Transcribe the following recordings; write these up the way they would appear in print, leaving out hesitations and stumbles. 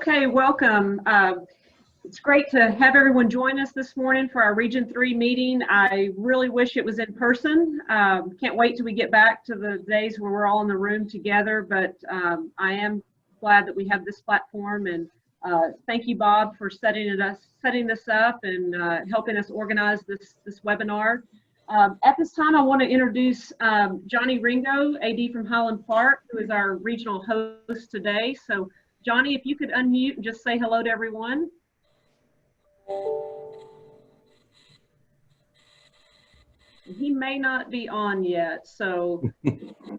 Okay, welcome. It's great to have everyone join us this morning for our Region 3 meeting. I really wish it was in person. Can't wait till we get back to the days where we're all in the room together, but I am glad that we have this platform, and thank you, Bob, for setting this up and helping us organize this webinar. At this time, I want to introduce Johnny Ringo, AD from Highland Park, who is our regional host today. So Johnny, if you could unmute and just say hello to everyone. He may not be on yet, so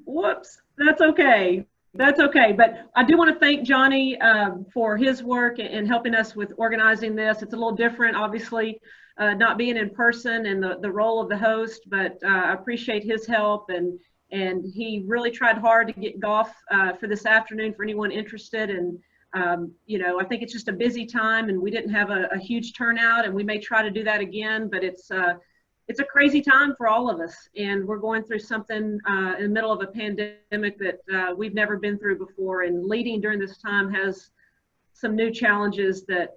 whoops, that's okay. That's okay, but I do want to thank Johnny for his work and helping us with organizing this. It's a little different, obviously, not being in person and the role of the host, but I appreciate his help, and he really tried hard to get golf for this afternoon for anyone interested. And you know, I think it's just a busy time, and we didn't have a huge turnout, and we may try to do that again, but it's a crazy time for all of us, and we're going through something in the middle of a pandemic that we've never been through before, and leading during this time has some new challenges that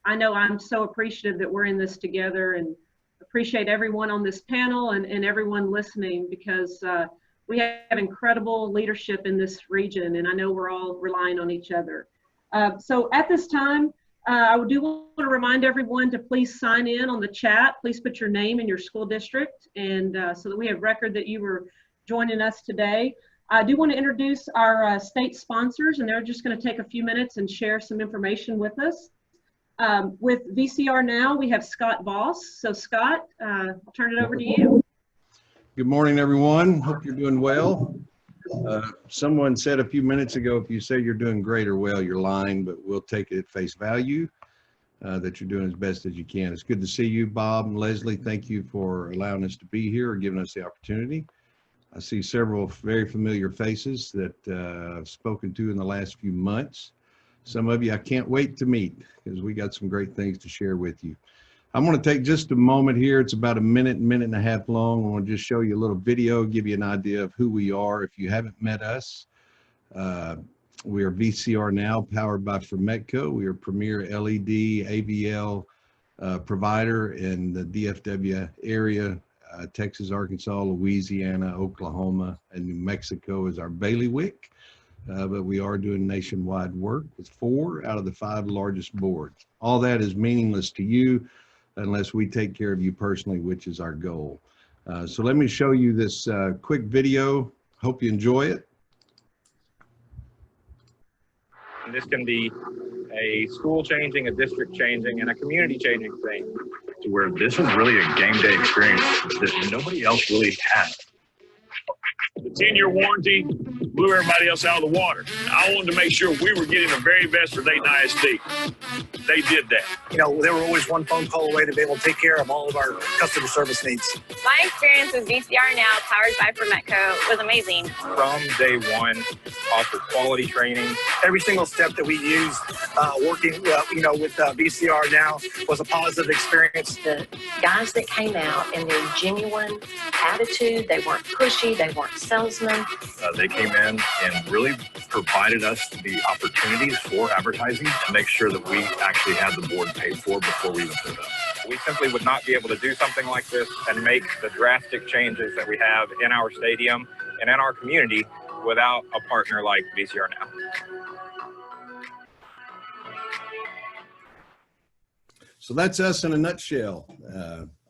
I know I'm so appreciative that we're in this together, and appreciate everyone on this panel and everyone listening, because we have incredible leadership in this region, and I know we're all relying on each other. So at this time, I do want to remind everyone to please sign in on the chat. Please put your name and your school district, and so that we have record that you were joining us today. I do want to introduce our state sponsors, and they're just going to take a few minutes and share some information with us. With VCR Now, we have Scott Voss. So Scott, I'll turn it over to you. Good morning, everyone. Hope you're doing well. Someone said a few minutes ago, if you say you're doing great or well, you're lying, but we'll take it at face value that you're doing as best as you can. It's good to see you, Bob and Leslie. Thank you for allowing us to be here or giving us the opportunity. I see several very familiar faces that I've spoken to in the last few months. Some of you I can't wait to meet, because we got some great things to share with you. I'm going to take just a moment here. It's about a minute and a half long. I want to just show you a little video, give you an idea of who we are. If you haven't met us, we are VCR Now, powered by Formetco. We are a premier LED AVL provider in the DFW area. Texas, Arkansas, Louisiana, Oklahoma, and New Mexico is our bailiwick. But we are doing nationwide work with 4 out of the 5 largest boards. All that is meaningless to you unless we take care of you personally, which is our goal. So let me show you this quick video. Hope you enjoy it. And this can be a school changing, a district changing, and a community changing thing. To where this is really a game day experience that nobody else really has. The 10-year warranty blew everybody else out of the water. I wanted to make sure we were getting the very best for Dayton ISD. They did that. You know, they were always one phone call away to be able to take care of all of our customer service needs. My experience with VCR Now, powered by Formetco, was amazing. From day one, offered quality training. Every single step that we used working, you know, with VCR Now was a positive experience. The guys that came out and their genuine attitude, they weren't pushy, they weren't salesmen. They came in and really provided us the opportunities for advertising to make sure that we actually had the board paid for before we even put it up. We simply would not be able to do something like this and make the drastic changes that we have in our stadium and in our community without a partner like VCR Now. So that's us in a nutshell.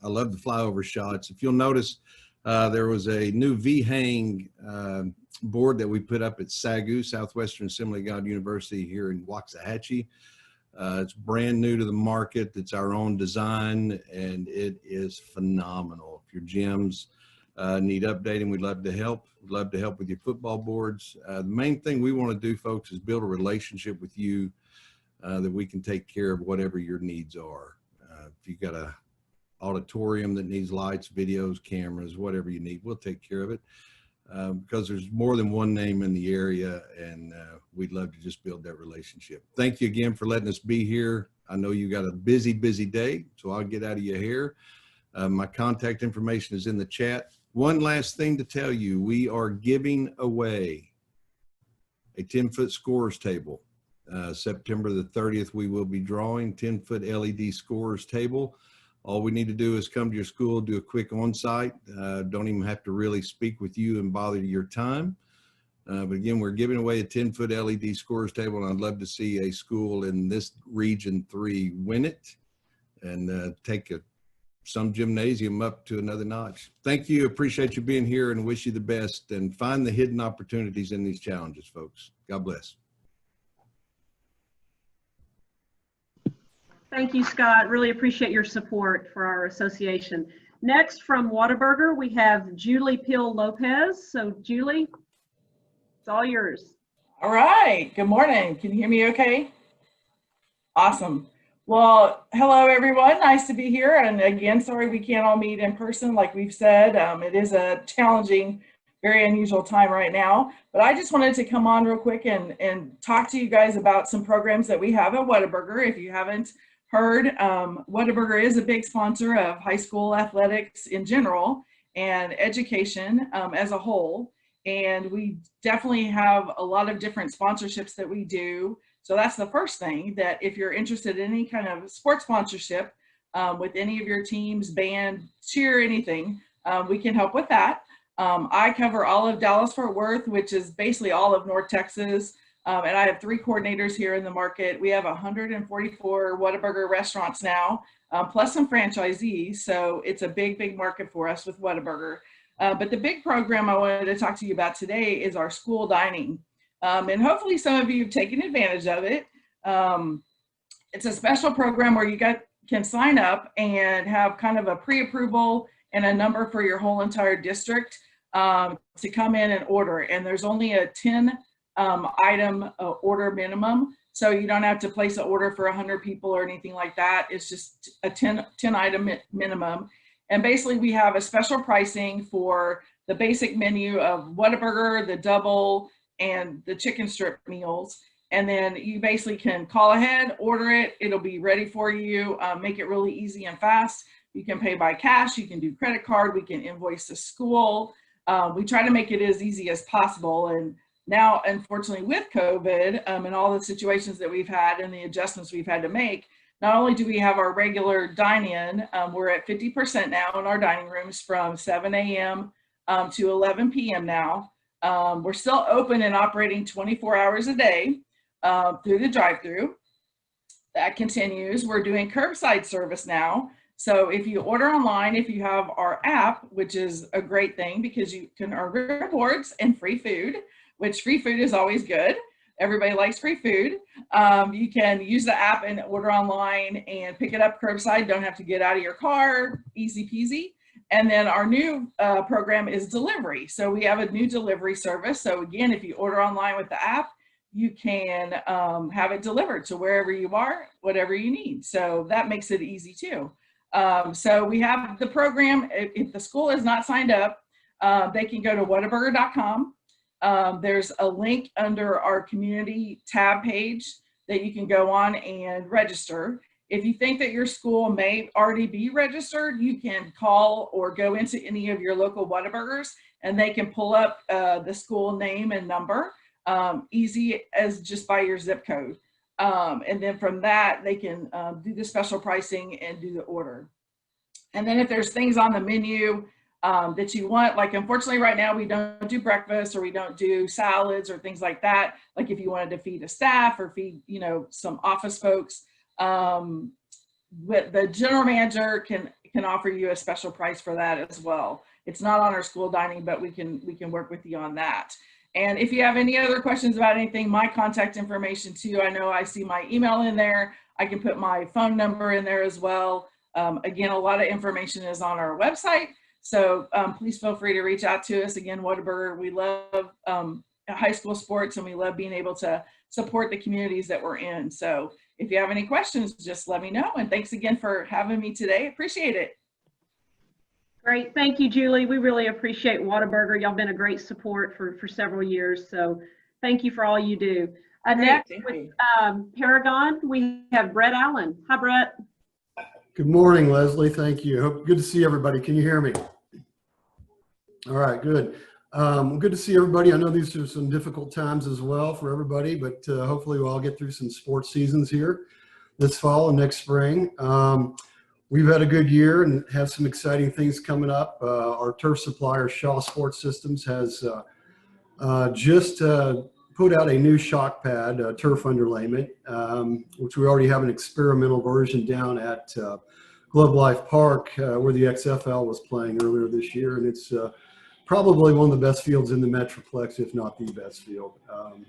I love the flyover shots. If you'll notice, there was a new V-hang board that we put up at SAGU, Southwestern Assembly of God University here in Waxahachie. It's brand new to the market. It's our own design, and it is phenomenal. If your gyms need updating, we'd love to help. We'd love to help with your football boards. The main thing we want to do, folks, is build a relationship with you that we can take care of whatever your needs are. If you've got a auditorium that needs lights, videos, cameras, whatever you need, we'll take care of it, because there's more than one name in the area, and we'd love to just build that relationship. Thank you again for letting us be here. I know you got a busy day, so I'll get out of your hair. My contact information is in the chat. One last thing to tell you, we are giving away a 10-foot scorers table September the 30th, we will be drawing 10-foot LED scores table. All we need to do is come to your school, do a quick on-site. Don't even have to really speak with you and bother your time. But again, we're giving away a 10-foot LED scores table, and I'd love to see a school in this Region 3 win it and take some gymnasium up to another notch. Thank you. Appreciate you being here and wish you the best, and find the hidden opportunities in these challenges, folks. God bless. Thank you, Scott. Really appreciate your support for our association. Next, from Whataburger, we have Julie Peel Lopez. So Julie, it's all yours. All right. Good morning. Can you hear me okay? Awesome. Well, hello, everyone. Nice to be here. And again, sorry we can't all meet in person like we've said. It is a challenging, very unusual time right now. But I just wanted to come on real quick and talk to you guys about some programs that we have at Whataburger. If you haven't heard, Whataburger is a big sponsor of high school athletics in general and education as a whole. And we definitely have a lot of different sponsorships that we do. So that's the first thing, that if you're interested in any kind of sports sponsorship with any of your teams, band, cheer, anything, we can help with that. I cover all of Dallas-Fort Worth, which is basically all of North Texas. And I have 3 coordinators here in the market. We have 144 Whataburger restaurants now, plus some franchisees. So it's a big, big market for us with Whataburger. But the big program I wanted to talk to you about today is our school dining. And hopefully some of you have taken advantage of it. It's a special program where you can sign up and have kind of a pre-approval and a number for your whole entire district to come in and order. And there's only a 10 item order minimum. So you don't have to place an order for 100 people or anything like that. It's just a 10 item minimum. And basically we have a special pricing for the basic menu of Whataburger, the double, and the chicken strip meals. And then you basically can call ahead, order it, it'll be ready for you, make it really easy and fast. You can pay by cash, you can do credit card, we can invoice the school. We try to make it as easy as possible. And now, unfortunately, with COVID and all the situations that we've had and the adjustments we've had to make, not only do we have our regular dine-in, we're at 50% now in our dining rooms from 7 a.m. To 11 p.m. now. We're still open and operating 24 hours a day through the drive-through. That continues. We're doing curbside service now. So if you order online, if you have our app, which is a great thing because you can earn rewards and free food, which free food is always good. Everybody likes free food. You can use the app and order online and pick it up curbside. Don't have to get out of your car, easy peasy. And then our new program is delivery. So we have a new delivery service. So again, if you order online with the app, you can have it delivered to wherever you are, whatever you need. So that makes it easy too. So we have the program. If the school is not signed up, they can go to whataburger.com. There's a link under our community tab page that you can go on and register. If you think that your school may already be registered, you can call or go into any of your local Whataburgers and they can pull up the school name and number, easy as just by your zip code. And then from that, they can do the special pricing and do the order. And then if there's things on the menu that you want, like unfortunately right now we don't do breakfast or we don't do salads or things like that. Like if you wanted to feed a staff or feed, you know, some office folks, the general manager can offer you a special price for that as well. It's not on our school dining, but we can work with you on that. And if you have any other questions about anything, my contact information too, I know I see my email in there. I can put my phone number in there as well. Again, a lot of information is on our website. So please feel free to reach out to us. Again, Whataburger, we love high school sports and we love being able to support the communities that we're in. So if you have any questions, just let me know. And thanks again for having me today. Appreciate it. Great. Thank you, Julie. We really appreciate Whataburger. Y'all been a great support for several years. So thank you for all you do. Next with Paragon, we have Brett Allen. Hi, Brett. Good morning, Leslie. Thank you. Good to see everybody. Can you hear me? All right, good. Good to see everybody. I know these are some difficult times as well for everybody, but hopefully we'll all get through some sports seasons here this fall and next spring. We've had a good year and have some exciting things coming up. Our turf supplier, Shaw Sports Systems, has just put out a new shock pad, turf underlayment, which we already have an experimental version down at Globe Life Park, where the XFL was playing earlier this year, and it's probably one of the best fields in the Metroplex, if not the best field.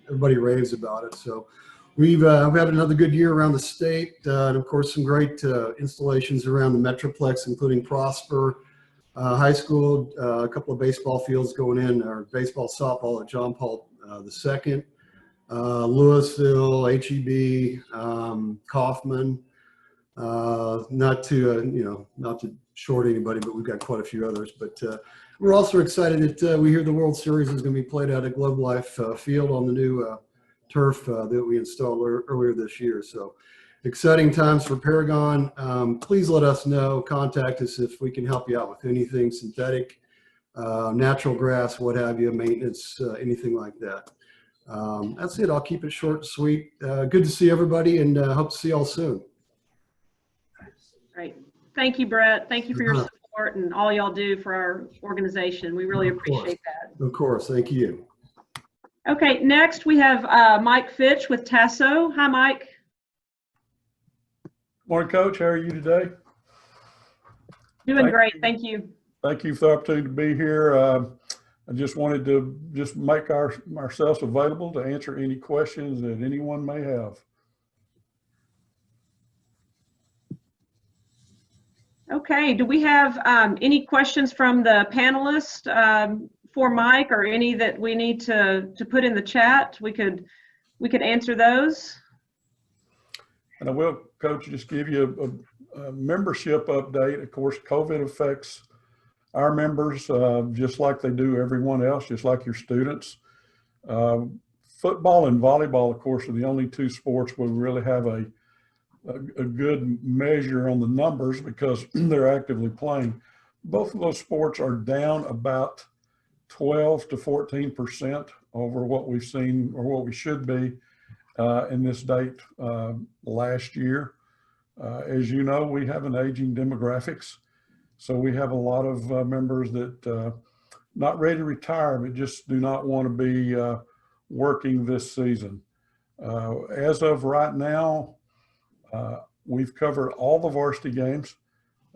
Everybody raves about it. So we've had another good year around the state, and of course some great installations around the Metroplex, including Prosper High School, a couple of baseball fields going in, or baseball softball at John Paul II, Louisville, HEB, Kaufman. Not to short anybody, but we've got quite a few others. But we're also excited that we hear the World Series is going to be played out at Globe Life Field on the new turf that we installed earlier this year. So exciting times for Paragon. Please let us know, contact us if we can help you out with anything synthetic, natural grass, what have you, maintenance, anything like that. That's it. I'll keep it short and sweet. Good to see everybody, and hope to see you all soon. Great. Thank you, Brett. Thank you for your support and all y'all do for our organization. We really appreciate that. Of course. Thank you. Okay, next we have Mike Fitch with THSADA. Hi, Mike. Morning, Coach. How are you today? Doing great. Thank you. Thank you for the opportunity to be here. I just wanted to make ourselves available to answer any questions that anyone may have. Okay, do we have any questions from the panelists for Mike, or any that we need to put in the chat? We could answer those. And I will, Coach, just give you a membership update. Of course, COVID affects our members just like they do everyone else, just like your students. Football and volleyball, of course, are the only two sports where we really have a good measure on the numbers because they're actively playing. Both of those sports are down about 12 to 14% over what we've seen or what we should be in this date last year. As you know, we have an aging demographics. So we have a lot of members that not ready to retire, but just do not want to be working this season. As of right now, we've covered all the varsity games.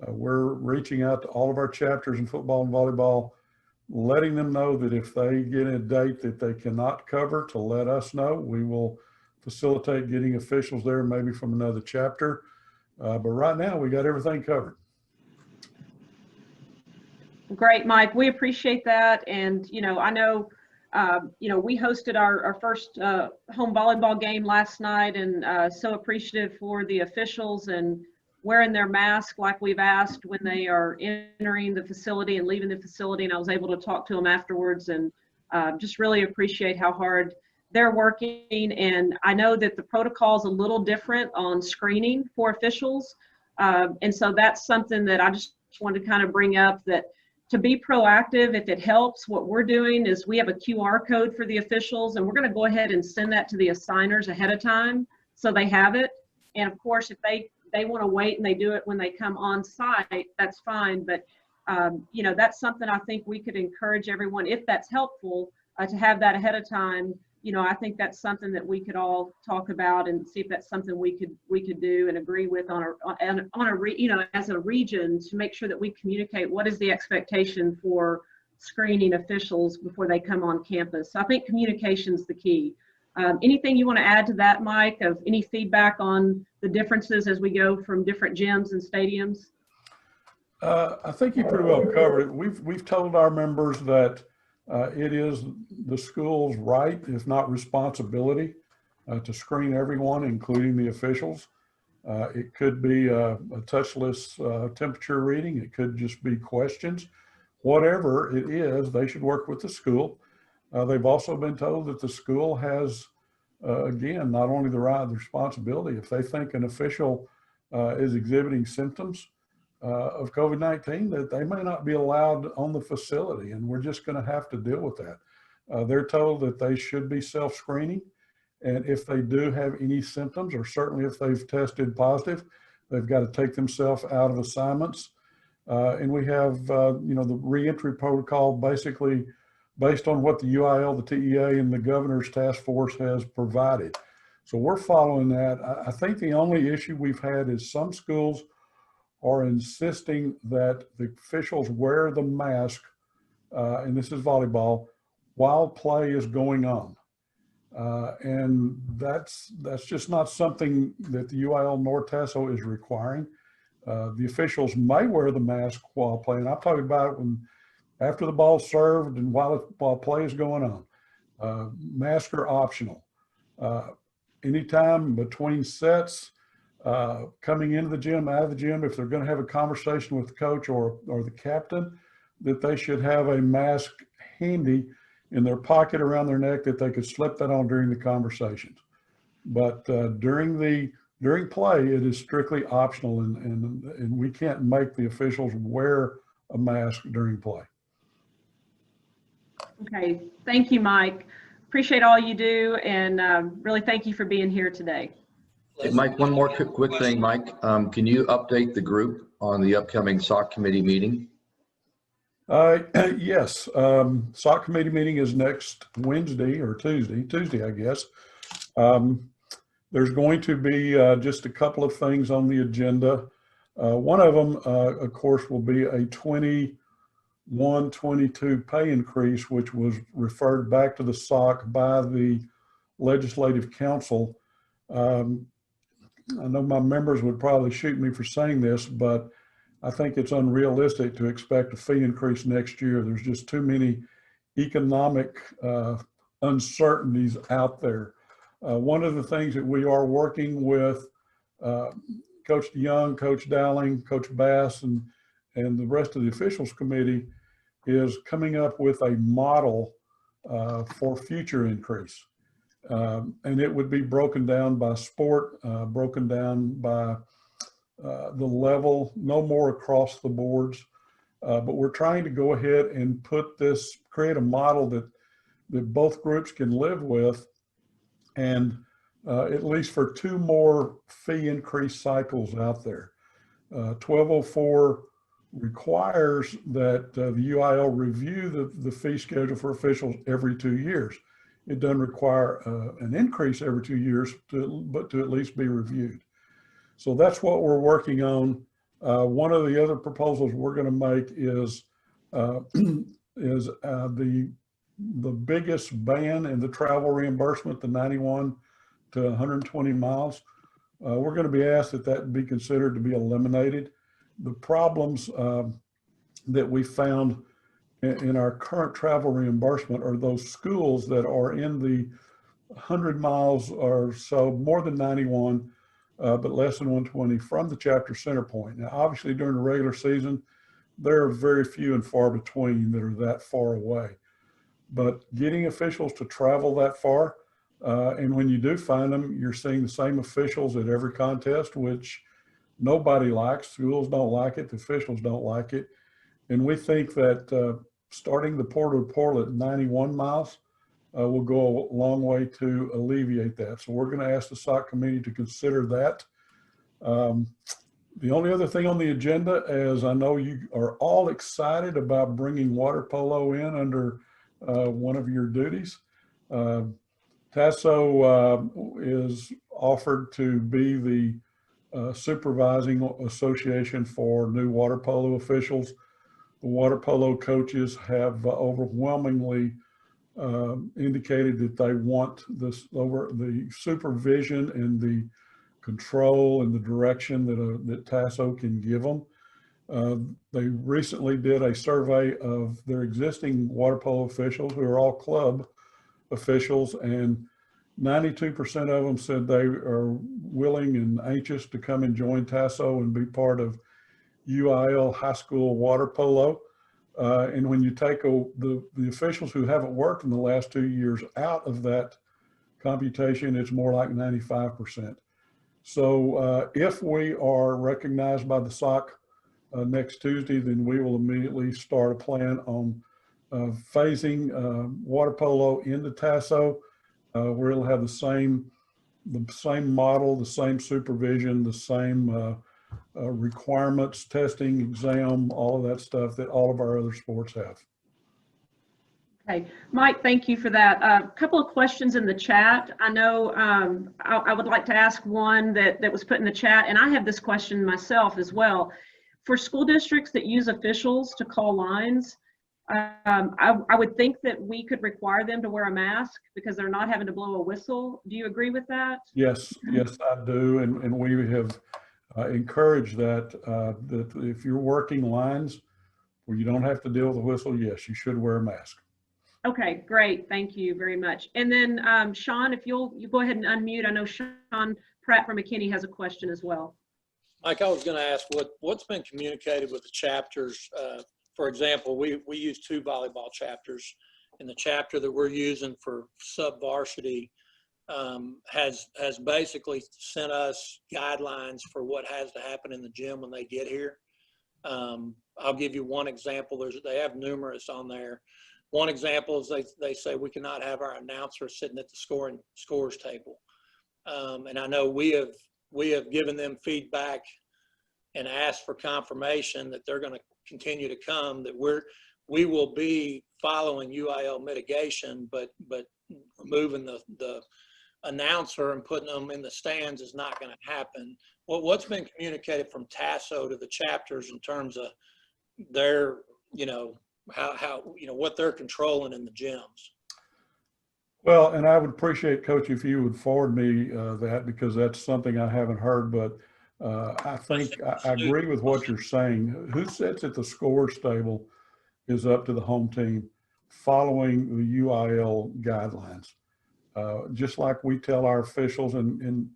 We're reaching out to all of our chapters in football and volleyball, letting them know that if they get a date that they cannot cover, to let us know. We will facilitate getting officials there, maybe from another chapter. But right now, we got everything covered. Great, Mike. We appreciate that. And, I know, we hosted our first home volleyball game last night, and so appreciative for the officials and wearing their mask like we've asked when they are entering the facility and leaving the facility. And I was able to talk to them afterwards, and just really appreciate how hard they're working. And I know that the protocol is a little different on screening for officials. And so that's something that I just wanted to kind of bring up, that to be proactive, if it helps, what we're doing is we have a QR code for the officials, and we're going to go ahead and send that to the assigners ahead of time so they have it. And of course, if they want to wait and they do it when they come on site, that's fine. But, that's something I think we could encourage everyone, if that's helpful, to have that ahead of time. I think that's something that we could all talk about and see if that's something we could do and agree with as a region, to make sure that we communicate what is the expectation for screening officials before they come on campus. So I think communication's the key. Anything you want to add to that, Mike, of any feedback on the differences as we go from different gyms and stadiums? I think you pretty well covered it. We've told our members that it is the school's right, if not responsibility, to screen everyone, including the officials. It could be a touchless temperature reading. It could just be questions. Whatever it is, they should work with the school. They've also been told that the school has, again, not only the right, the responsibility. If they think an official is exhibiting symptoms, of COVID-19 that they may not be allowed on the facility, and we're just going to have to deal with that. They're told that they should be self-screening, and if they do have any symptoms, or certainly if they've tested positive, they've got to take themselves out of assignments. And we have, the reentry protocol basically based on what the UIL, the TEA, and the governor's task force has provided. So we're following that. I think the only issue we've had is some schools are insisting that the officials wear the mask, and this is volleyball, while play is going on. And that's just not something that the UIL nor THSADA is requiring. The officials may wear the mask while playing. I'm talking about it when after the ball's served and while play is going on. Masks are optional. Anytime between sets, coming into the gym, out of the gym, if they're going to have a conversation with the coach or the captain, that they should have a mask handy in their pocket around their neck that they could slip that on during the conversations. But during play, it is strictly optional, and we can't make the officials wear a mask during play. Okay, thank you, Mike. Appreciate all you do, and really thank you for being here today. Hey, Mike, one more quick thing, Mike. Can you update the group on the upcoming SOC committee meeting? Yes, SOC committee meeting is next Wednesday or Tuesday, I guess. There's going to be just a couple of things on the agenda. One of them, of course, will be a 21-22 pay increase, which was referred back to the SOC by the Legislative Council. I know my members would probably shoot me for saying this, but I think it's unrealistic to expect a fee increase next year. There's just too many economic uncertainties out there. One of the things that we are working with Coach DeYoung, Coach Dowling, Coach Bass, and the rest of the officials committee is coming up with a model for future increase. And it would be broken down by sport, broken down by the level, no more across the boards. But we're trying to go ahead and create a model that both groups can live with, and at least for 2 more fee increase cycles out there. 1204 requires that the UIL review the fee schedule for officials every 2 years. It doesn't require an increase every 2 years, but to at least be reviewed. So that's what we're working on. One of the other proposals we're going to make is the biggest ban in the travel reimbursement, the 91 to 120 miles. We're going to be asked that be considered to be eliminated. The problems that we found in our current travel reimbursement are those schools that are in the 100 miles or so, more than 91, but less than 120 from the chapter center point. Now, obviously during the regular season, there are very few and far between that are that far away. But getting officials to travel that far, and when you do find them, you're seeing the same officials at every contest, which nobody likes. Schools don't like it, the officials don't like it. And we think that starting the portal at 91 miles will go a long way to alleviate that. So we're going to ask the SOC committee to consider that. The only other thing on the agenda is I know you are all excited about bringing water polo in under one of your duties. THSADA is offered to be the supervising association for new water polo officials. The water polo coaches have overwhelmingly indicated that they want this over the supervision and the control and the direction that THSADA can give them. They recently did a survey of their existing water polo officials who are all club officials, and 92% of them said they are willing and anxious to come and join THSADA and be part of UIL high school water polo. And when you take the officials who haven't worked in the last 2 years out of that computation, it's more like 95%. So if we are recognized by the SOC next Tuesday, then we will immediately start a plan on phasing water polo into THSADA, where it'll have the same model, the same supervision, the same requirements, testing, exam, all of that stuff that all of our other sports have. Okay, Mike, thank you for that. A couple of questions in the chat. I know I would like to ask one that was put in the chat, and I have this question myself as well. For school districts that use officials to call lines, I would think that we could require them to wear a mask because they're not having to blow a whistle. Do you agree with that? Yes, yes, I do, and we have encouraged that, that if you're working lines where you don't have to deal with a whistle, yes, you should wear a mask. Okay, great. Thank you very much. And then Sean, if you go ahead and unmute. I know Sean Pratt from McKinney has a question as well. Mike, I was going to ask what's been communicated with the chapters. For example, we use 2 volleyball chapters, and the chapter that we're using for sub-varsity has basically sent us guidelines for what has to happen in the gym when they get here. I'll give you one example. They have numerous on there. One example is they say we cannot have our announcer sitting at the scores table. And I know we have given them feedback and asked for confirmation that they're going to continue to come, that we will be following UIL mitigation, but removing the announcer and putting them in the stands is not going to happen. What's been communicated from THSADA to the chapters in terms of their, how what they're controlling in the gyms? Well, and I would appreciate, Coach, if you would forward me that, because that's something I haven't heard, but I think I agree with what you're saying. Who sits at the scores table is up to the home team following the UIL guidelines. Just like we tell our officials, and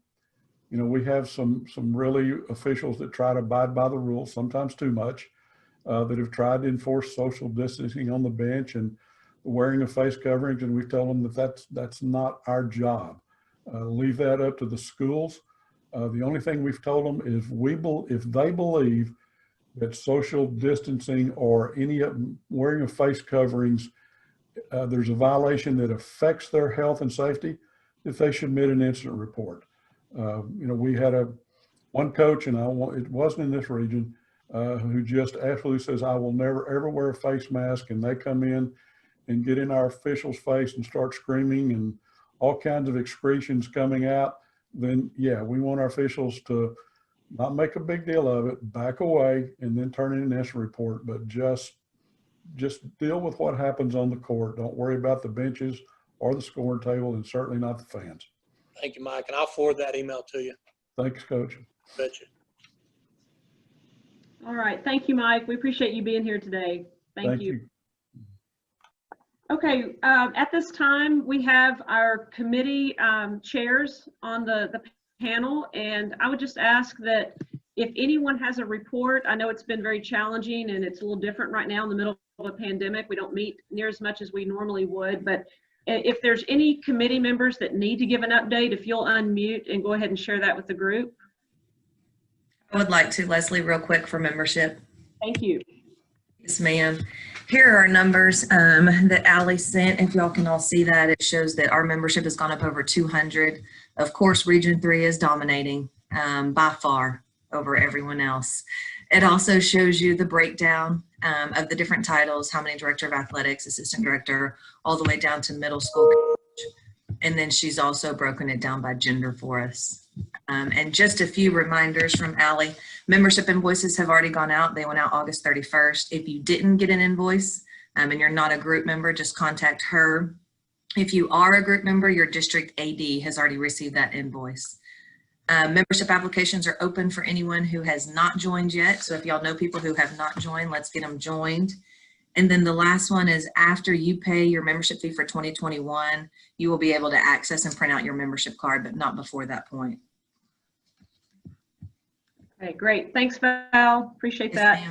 we have some really officials that try to abide by the rules, sometimes too much, that have tried to enforce social distancing on the bench and wearing of face coverings, and we've told them that that's not our job. Leave that up to the schools. The only thing we've told them is if they believe that social distancing or any wearing of face coverings, there's a violation that affects their health and safety, that they should submit an incident report. We had one coach, and it wasn't in this region, who just absolutely says, I will never ever wear a face mask, and they come in and get in our official's face and start screaming and all kinds of excretions coming out, then yeah, we want our officials to not make a big deal of it, back away, and then turn in an incident report, but just deal with what happens on the court. Don't worry about the benches or the scoring table, and certainly not the fans. Thank you, Mike, and I'll forward that email to you. Thanks, Coach. Betcha. All right, thank you, Mike. We appreciate you being here today. Thank you. Okay, at this time, we have our committee chairs on the panel, and I would just ask that if anyone has a report, I know it's been very challenging and it's a little different right now in the middle of a pandemic. We don't meet near as much as we normally would, but if there's any committee members that need to give an update, if you'll unmute and go ahead and share that with the group. I would like to, Leslie, real quick for membership. Thank you. Yes, ma'am. Here are our numbers that Allie sent. If y'all can all see that, it shows that our membership has gone up over 200. Of course, Region 3 is dominating by far over everyone else. It also shows you the breakdown of the different titles, how many director of athletics, assistant director, all the way down to middle school coach. And then she's also broken it down by gender for us. And just a few reminders from Allie. Membership invoices have already gone out. They went out August 31st. If you didn't get an invoice and you're not a group member, just contact her. If you are a group member, your district AD has already received that invoice. Membership applications are open for anyone who has not joined yet. So if y'all know people who have not joined, let's get them joined. And then the last one is after you pay your membership fee for 2021, you will be able to access and print out your membership card, but not before that point. Okay, great. Thanks, Val. Appreciate that.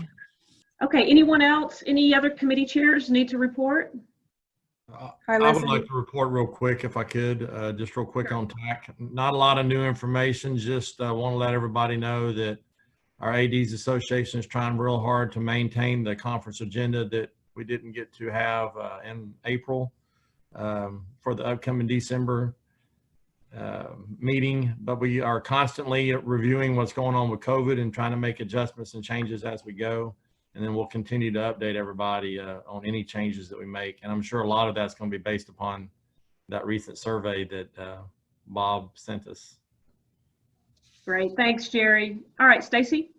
Okay, anyone else? Any other committee chairs need to report? I would like to report real quick if I could, just real quick on TAC. Not a lot of new information, just want to let everybody know that our ADs Association is trying real hard to maintain the conference agenda that we didn't get to have in April for the upcoming December meeting, but we are constantly reviewing what's going on with COVID and trying to make adjustments and changes as we go. And then we'll continue to update everybody on any changes that we make. And I'm sure a lot of that's going to be based upon that recent survey that Bob sent us. Great, thanks, Jerry. All right, Stacy.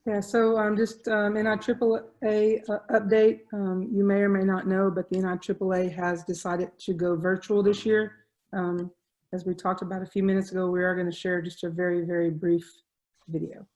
Yeah, so just NIAAA update. You may or may not know, but the NIAAA has decided to go virtual this year. As we talked about a few minutes ago, we are going to share just a very, very brief video.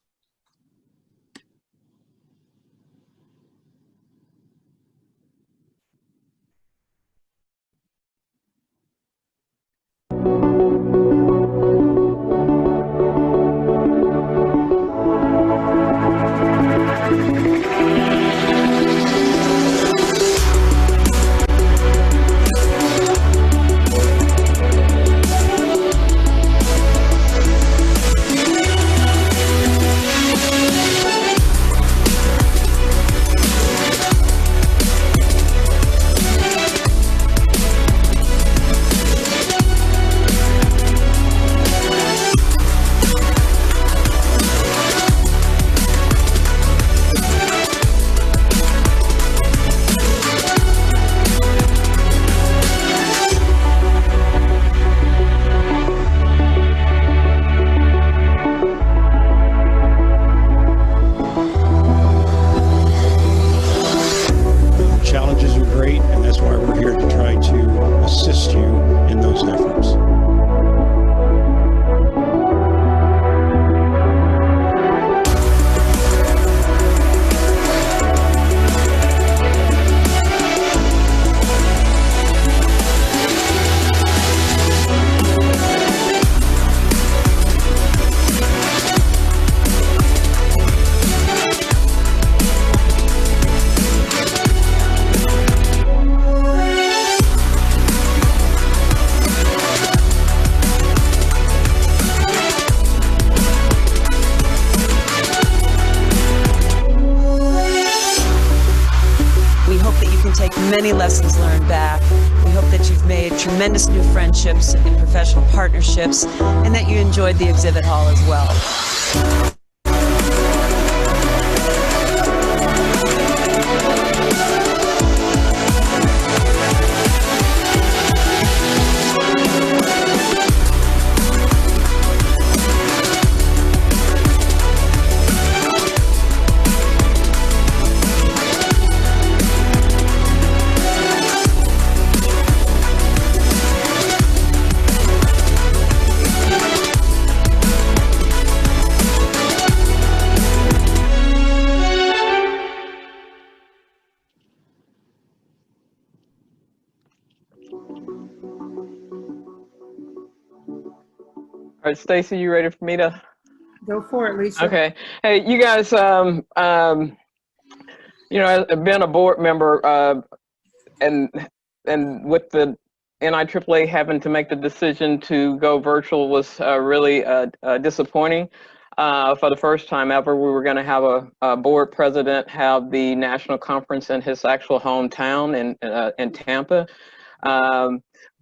Many lessons learned back. We hope that you've made tremendous new friendships and professional partnerships, and that you enjoyed the exhibit hall as well. All right, Stacy, you ready for me to go for it, Lisa? Okay. Hey, you guys, you know, I've been a board member, and with the NIAAA having to make the decision to go virtual was really disappointing. For the first time ever, we were going to have a board president have the national conference in his actual hometown in Tampa.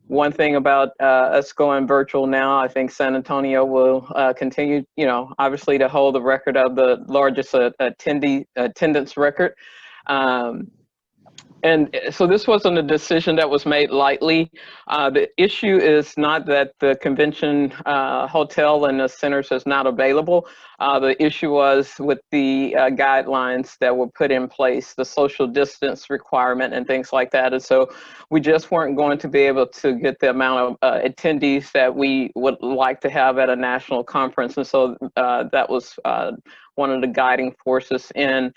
One thing about us going virtual now, I think San Antonio will continue, you know, obviously to hold the record of the largest attendance record. And so this wasn't a decision that was made lightly. The issue is not that the convention hotel and the centers is not available. The issue was with the guidelines that were put in place, the social distance requirement and things like that. And so we just weren't going to be able to get the amount of attendees that we would like to have at a national conference. And so that was one of the guiding forces in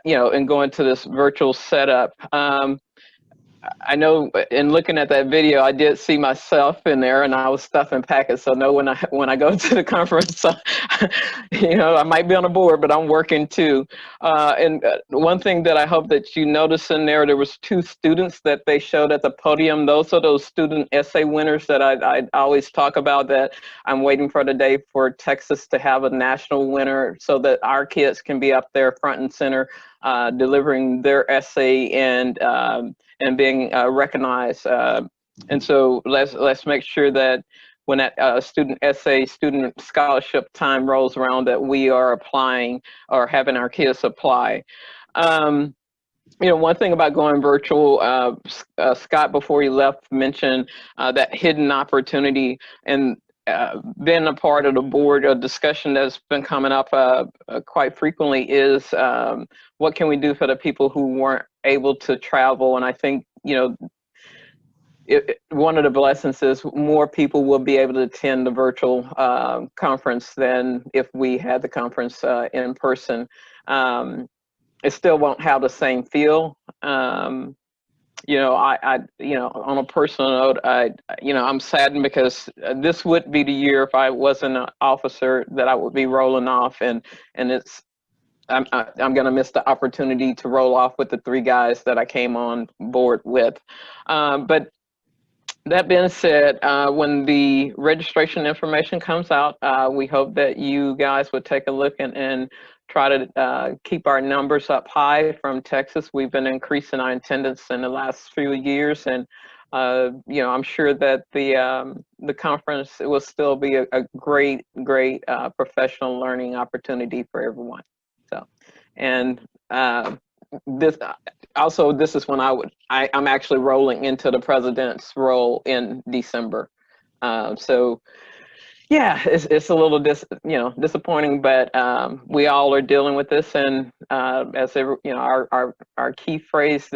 you know, and going to this virtual setup. I know in looking at that video, I did see myself in there, and I was stuffing packets. So no, when I go to the conference, you know, I might be on the board, but I'm working too. And one thing that I hope that you notice in there, there was 2 students that they showed at the podium. Those are those student essay winners that I always talk about, that I'm waiting for the day for Texas to have a national winner so that our kids can be up there front and center delivering their essay and being recognized. And so let's make sure that when that student essay, student scholarship time rolls around, that we are applying or having our kids apply. You know, one thing about going virtual, Scott, before he left, mentioned that hidden opportunity, and being a part of the board, a discussion that's been coming up quite frequently is what can we do for the people who weren't able to travel? And I think, you know, one of the blessings is more people will be able to attend the virtual conference than if we had the conference in person. It still won't have the same feel. You know, you know, on a personal note, you know, I'm saddened because this would be the year, if I wasn't an officer, that I would be rolling off, and it's, I'm going to miss the opportunity to roll off with the 3 guys that I came on board with. But that being said, when the registration information comes out, we hope that you guys would take a look and try to keep our numbers up high from Texas. We've been increasing our attendance in the last few years, and you know, I'm sure that the conference will still be a great professional learning opportunity for everyone. So, and this is when I'm actually rolling into the president's role in December. So yeah, it's a little disappointing, but we all are dealing with this, and as ever, you know, our key phrase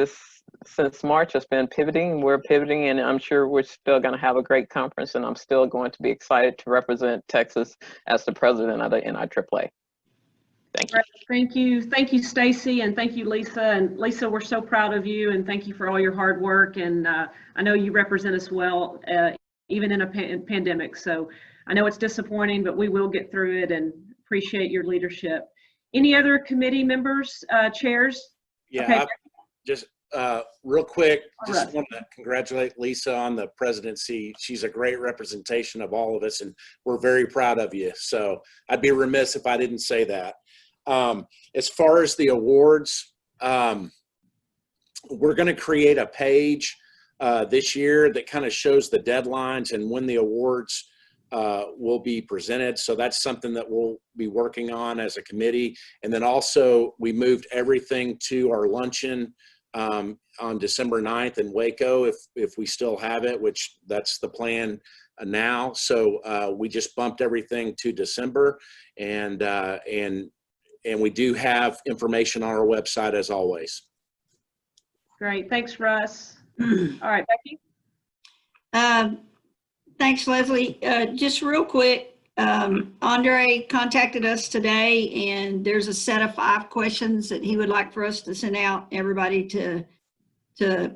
since March has been pivoting. We're pivoting, and I'm sure we're still going to have a great conference, and I'm still going to be excited to represent Texas as the president of the NIAAA. Thank you. Thank you. Thank you, Stacy, and thank you, Lisa. And Lisa, we're so proud of you, and thank you for all your hard work. And I know you represent us well, even in a pandemic. So I know it's disappointing, but we will get through it, and appreciate your leadership. Any other committee members, chairs? Yeah, okay. Just real quick, just want to congratulate Lisa on the presidency. She's a great representation of all of us, and we're very proud of you. So I'd be remiss if I didn't say that. As far as the awards, we're going to create a page this year that kind of shows the deadlines and when the awards will be presented. So that's something that we'll be working on as a committee. And then also we moved everything to our luncheon on December 9th in Waco, if we still have it, which that's the plan now. So we just bumped everything to December, and we do have information on our website as always. Great, thanks, Russ. All right, Becky. Thanks, Leslie. Just real quick, Andre contacted us today, and there's a set of 5 questions that he would like for us to send out, everybody to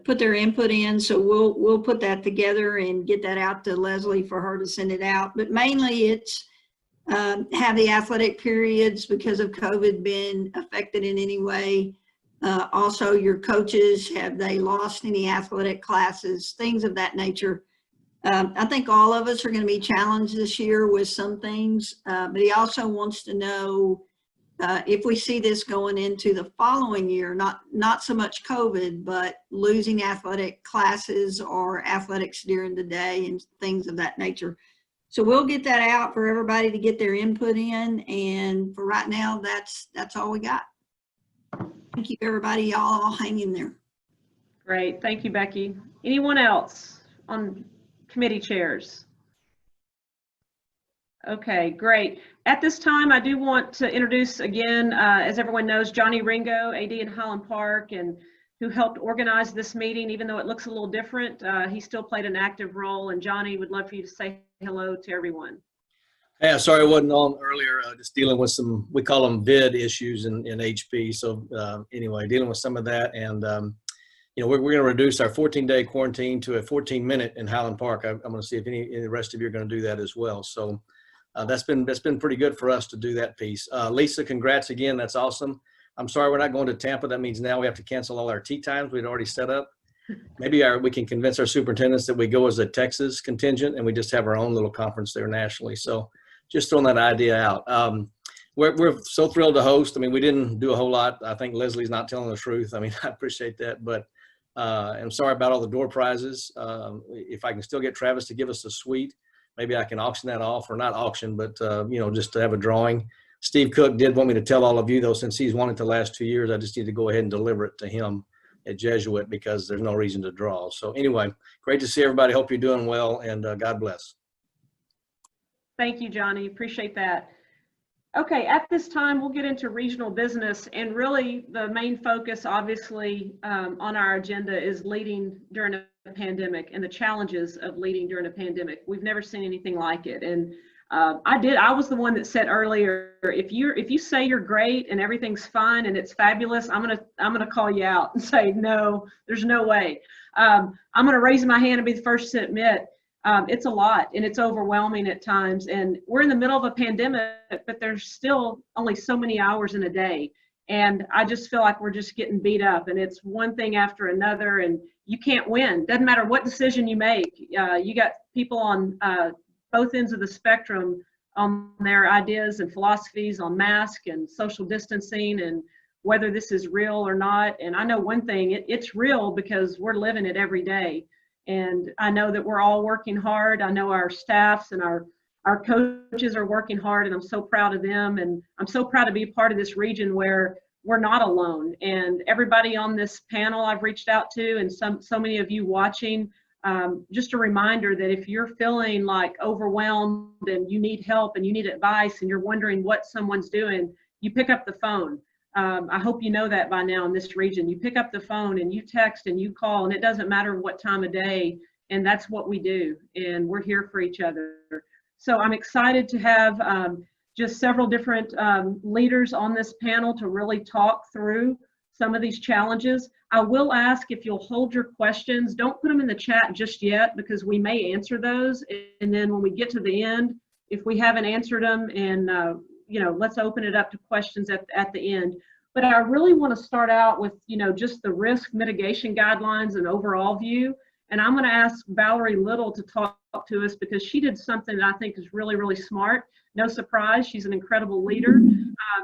put their input in. So we'll put that together and get that out to Leslie for her to send it out. But mainly it's have the athletic periods because of COVID been affected in any way? Also, your coaches, have they lost any athletic classes? Things of that nature. I think all of us are going to be challenged this year with some things, but he also wants to know if we see this going into the following year, not so much COVID, but losing athletic classes or athletics during the day and things of that nature. So we'll get that out for everybody to get their input in, and for right now, that's all we got. Thank you, everybody. Y'all all hang in there. Great, thank you, Becky. Anyone else on committee chairs? Okay, great. At this time, I do want to introduce again, as everyone knows, Johnny Ringo, AD in Highland Park, and who helped organize this meeting. Even though it looks a little different, he still played an active role. And Johnny, would love for you to say hello to everyone. Yeah, sorry I wasn't on earlier. Just dealing with some, we call them vid issues in HP. So anyway, dealing with some of that, and you know, we're going to reduce our 14-day quarantine to a 14-minute in Highland Park. I'm going to see if any of the rest of you are going to do that as well. So that's been pretty good for us to do that piece. Lisa, congrats again. That's awesome. I'm sorry we're not going to Tampa. That means now we have to cancel all our tea times we'd already set up. Maybe we can convince our superintendents that we go as a Texas contingent and we just have our own little conference there nationally. So just throwing that idea out. We're so thrilled to host. I mean, we didn't do a whole lot. I think Leslie's not telling the truth. I mean, I appreciate that, but I'm sorry about all the door prizes. If I can still get Travis to give us a suite, maybe I can auction that off, or not auction, but you know, just to have a drawing. Steve Cook did want me to tell all of you, though, since he's won it the last 2 years, I just need to go ahead and deliver it to him at Jesuit because there's no reason to draw. So anyway, great to see everybody. Hope you're doing well, and God bless. Thank you, Johnny. Appreciate that. Okay, at this time, we'll get into regional business, and really the main focus, obviously, on our agenda is leading during a pandemic and the challenges of leading during a pandemic. We've never seen anything like it, and I was the one that said earlier, if you say you're great and everything's fine and it's fabulous, I'm gonna call you out and say no, there's no way. I'm gonna raise my hand and be the first to admit it's a lot and it's overwhelming at times, and we're in the middle of a pandemic, but there's still only so many hours in a day, and I just feel like we're just getting beat up, and it's one thing after another, and you can't win. Doesn't matter what decision you make. You got people on both ends of the spectrum on their ideas and philosophies on mask and social distancing and whether this is real or not. And I know one thing, it's real because we're living it every day. And I know that we're all working hard. I know our staffs and our coaches are working hard, and I'm so proud of them. And I'm so proud to be a part of this region where we're not alone. And everybody on this panel I've reached out to, and so many of you watching, just a reminder that if you're feeling like overwhelmed and you need help and you need advice and you're wondering what someone's doing, you pick up the phone. I hope you know that by now in this region. You pick up the phone and you text and you call, and it doesn't matter what time of day, and that's what we do, and we're here for each other. So I'm excited to have just several different leaders on this panel to really talk through some of these challenges. I will ask if you'll hold your questions. Don't put them in the chat just yet, because we may answer those. And then when we get to the end, if we haven't answered them, and you know, let's open it up to questions at the end. But I really want to start out with, you know, just the risk mitigation guidelines and overall view. And I'm going to ask Valerie Little to talk to us, because she did something that I think is really, really smart. No surprise, she's an incredible leader.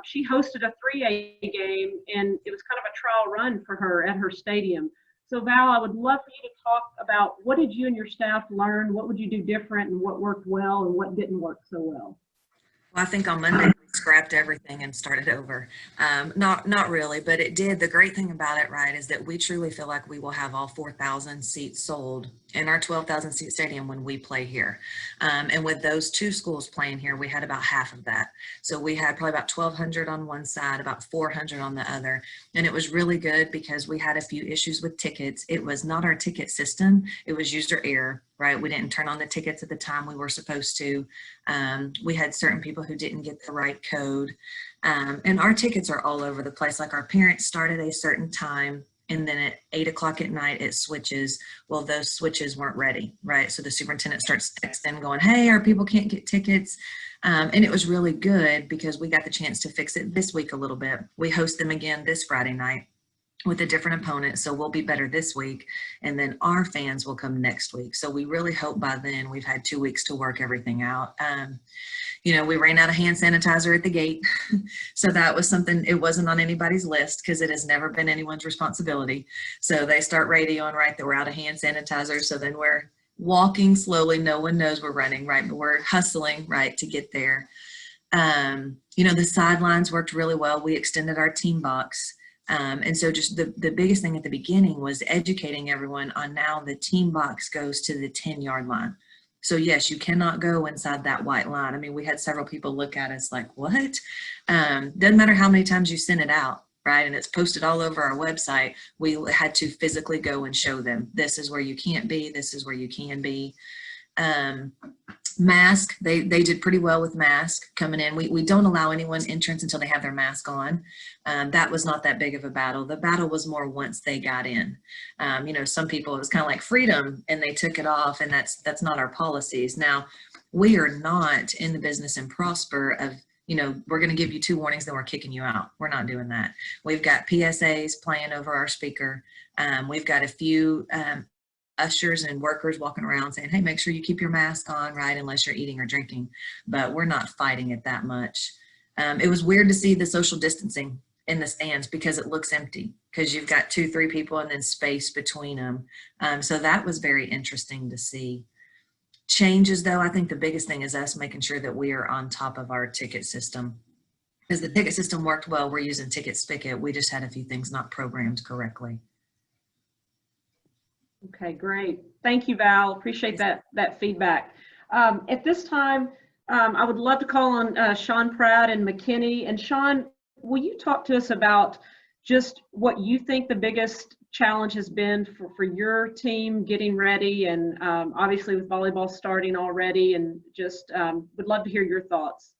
She hosted a 3A game, and it was kind of a trial run for her at her stadium. So Val, I would love for you to talk about what did you and your staff learn, what would you do different, and what worked well and what didn't work so well? Well, I think on Monday we scrapped everything and started over. Not really, but it did. The great thing about it, right, is that we truly feel like we will have all 4,000 seats sold in our 12,000 seat stadium when we play here. And with those two schools playing here, we had about half of that. So we had probably about 1,200 on one side, about 400 on the other. And it was really good because we had a few issues with tickets. It was not our ticket system, it was user error, right? We didn't turn on the tickets at the time we were supposed to. We had certain people who didn't get the right code. And our tickets are all over the place. Like, our parents start at a certain time, and then at 8 o'clock at night it switches. Well, those switches weren't ready, right? So the superintendent starts texting going, hey, our people can't get tickets. And it was really good because we got the chance to fix it this week a little bit. We host them again this Friday night with a different opponent, so we'll be better this week, and then our fans will come next week. So we really hope by then we've had 2 weeks to work everything out. You know, we ran out of hand sanitizer at the gate. So that was something, it wasn't on anybody's list because it has never been anyone's responsibility. So they start radioing, right, that we're out of hand sanitizer. So then we're walking slowly. No one knows we're running, right, but we're hustling, right, to get there. You know, the sidelines worked really well. We extended our team box. And so just the biggest thing at the beginning was educating everyone on now the team box goes to the 10-yard line. So yes, you cannot go inside that white line. I mean, we had several people look at us like, what? Doesn't matter how many times you send it out, right? And it's posted all over our website. We had to physically go and show them, this is where you can't be, this is where you can be. Mask, they did pretty well with mask coming in. We don't allow anyone entrance until they have their mask on. That was not that big of a battle. The battle was more once they got in. You know, some people, it was kind of like freedom and they took it off, and that's not our policies. Now, we are not in the business in Prosper of, you know, we're going to give you 2 warnings, then we're kicking you out. We're not doing that. We've got PSAs playing over our speaker. We've got a few ushers and workers walking around saying, hey, make sure you keep your mask on, right, unless you're eating or drinking. But we're not fighting it that much. It was weird to see the social distancing in the stands because it looks empty, because you've got 2-3 people and then space between them. So that was very interesting to see. Changes, though, I think the biggest thing is us making sure that we are on top of our ticket system. Because the ticket system worked well, we're using Ticket Spigot. We just had a few things not programmed correctly. Okay, great. Thank you, Val. Appreciate that feedback. At this time, I would love to call on Sean Pratt and McKinney. And Sean, will you talk to us about just what you think the biggest challenge has been for your team getting ready, and obviously with volleyball starting already, and just would love to hear your thoughts.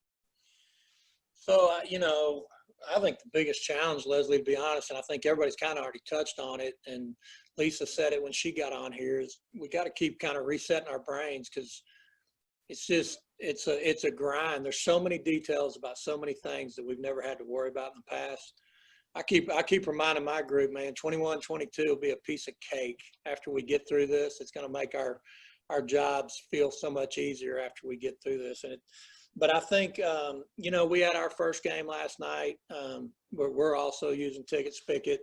So, you know, I think the biggest challenge, Leslie, to be honest, and I think everybody's kind of already touched on it, and Lisa said it when she got on here, is we got to keep kind of resetting our brains, because it's just, it's a grind. There's so many details about so many things that we've never had to worry about in the past. I keep reminding my group, man, 21, 22 will be a piece of cake after we get through this. It's going to make our jobs feel so much easier after we get through this. But I think, you know, we had our first game last night. We're also using Ticket Spigot.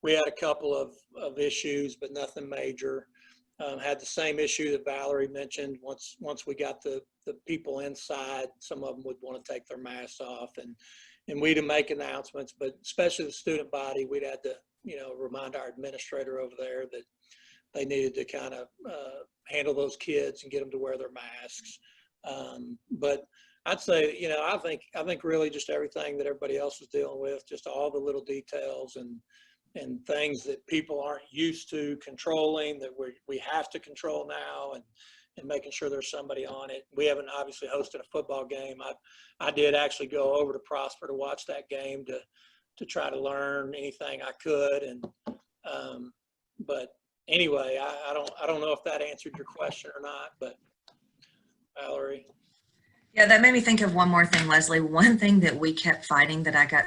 We had a couple of issues, but nothing major. Had the same issue that Valerie mentioned. Once we got the people inside, some of them would want to take their masks off, and we'd make announcements, but especially the student body, we'd had to, you know, remind our administrator over there that they needed to kind of handle those kids and get them to wear their masks. But I'd say, you know, I think really just everything that everybody else was dealing with, just all the little details and things that people aren't used to controlling, that we have to control now, and making sure there's somebody on it. We haven't obviously hosted a football game. I did actually go over to Prosper to watch that game to try to learn anything I could. And but anyway, I don't know if that answered your question or not, but Valerie. Yeah, that made me think of one more thing, Leslie. One thing that we kept fighting that I got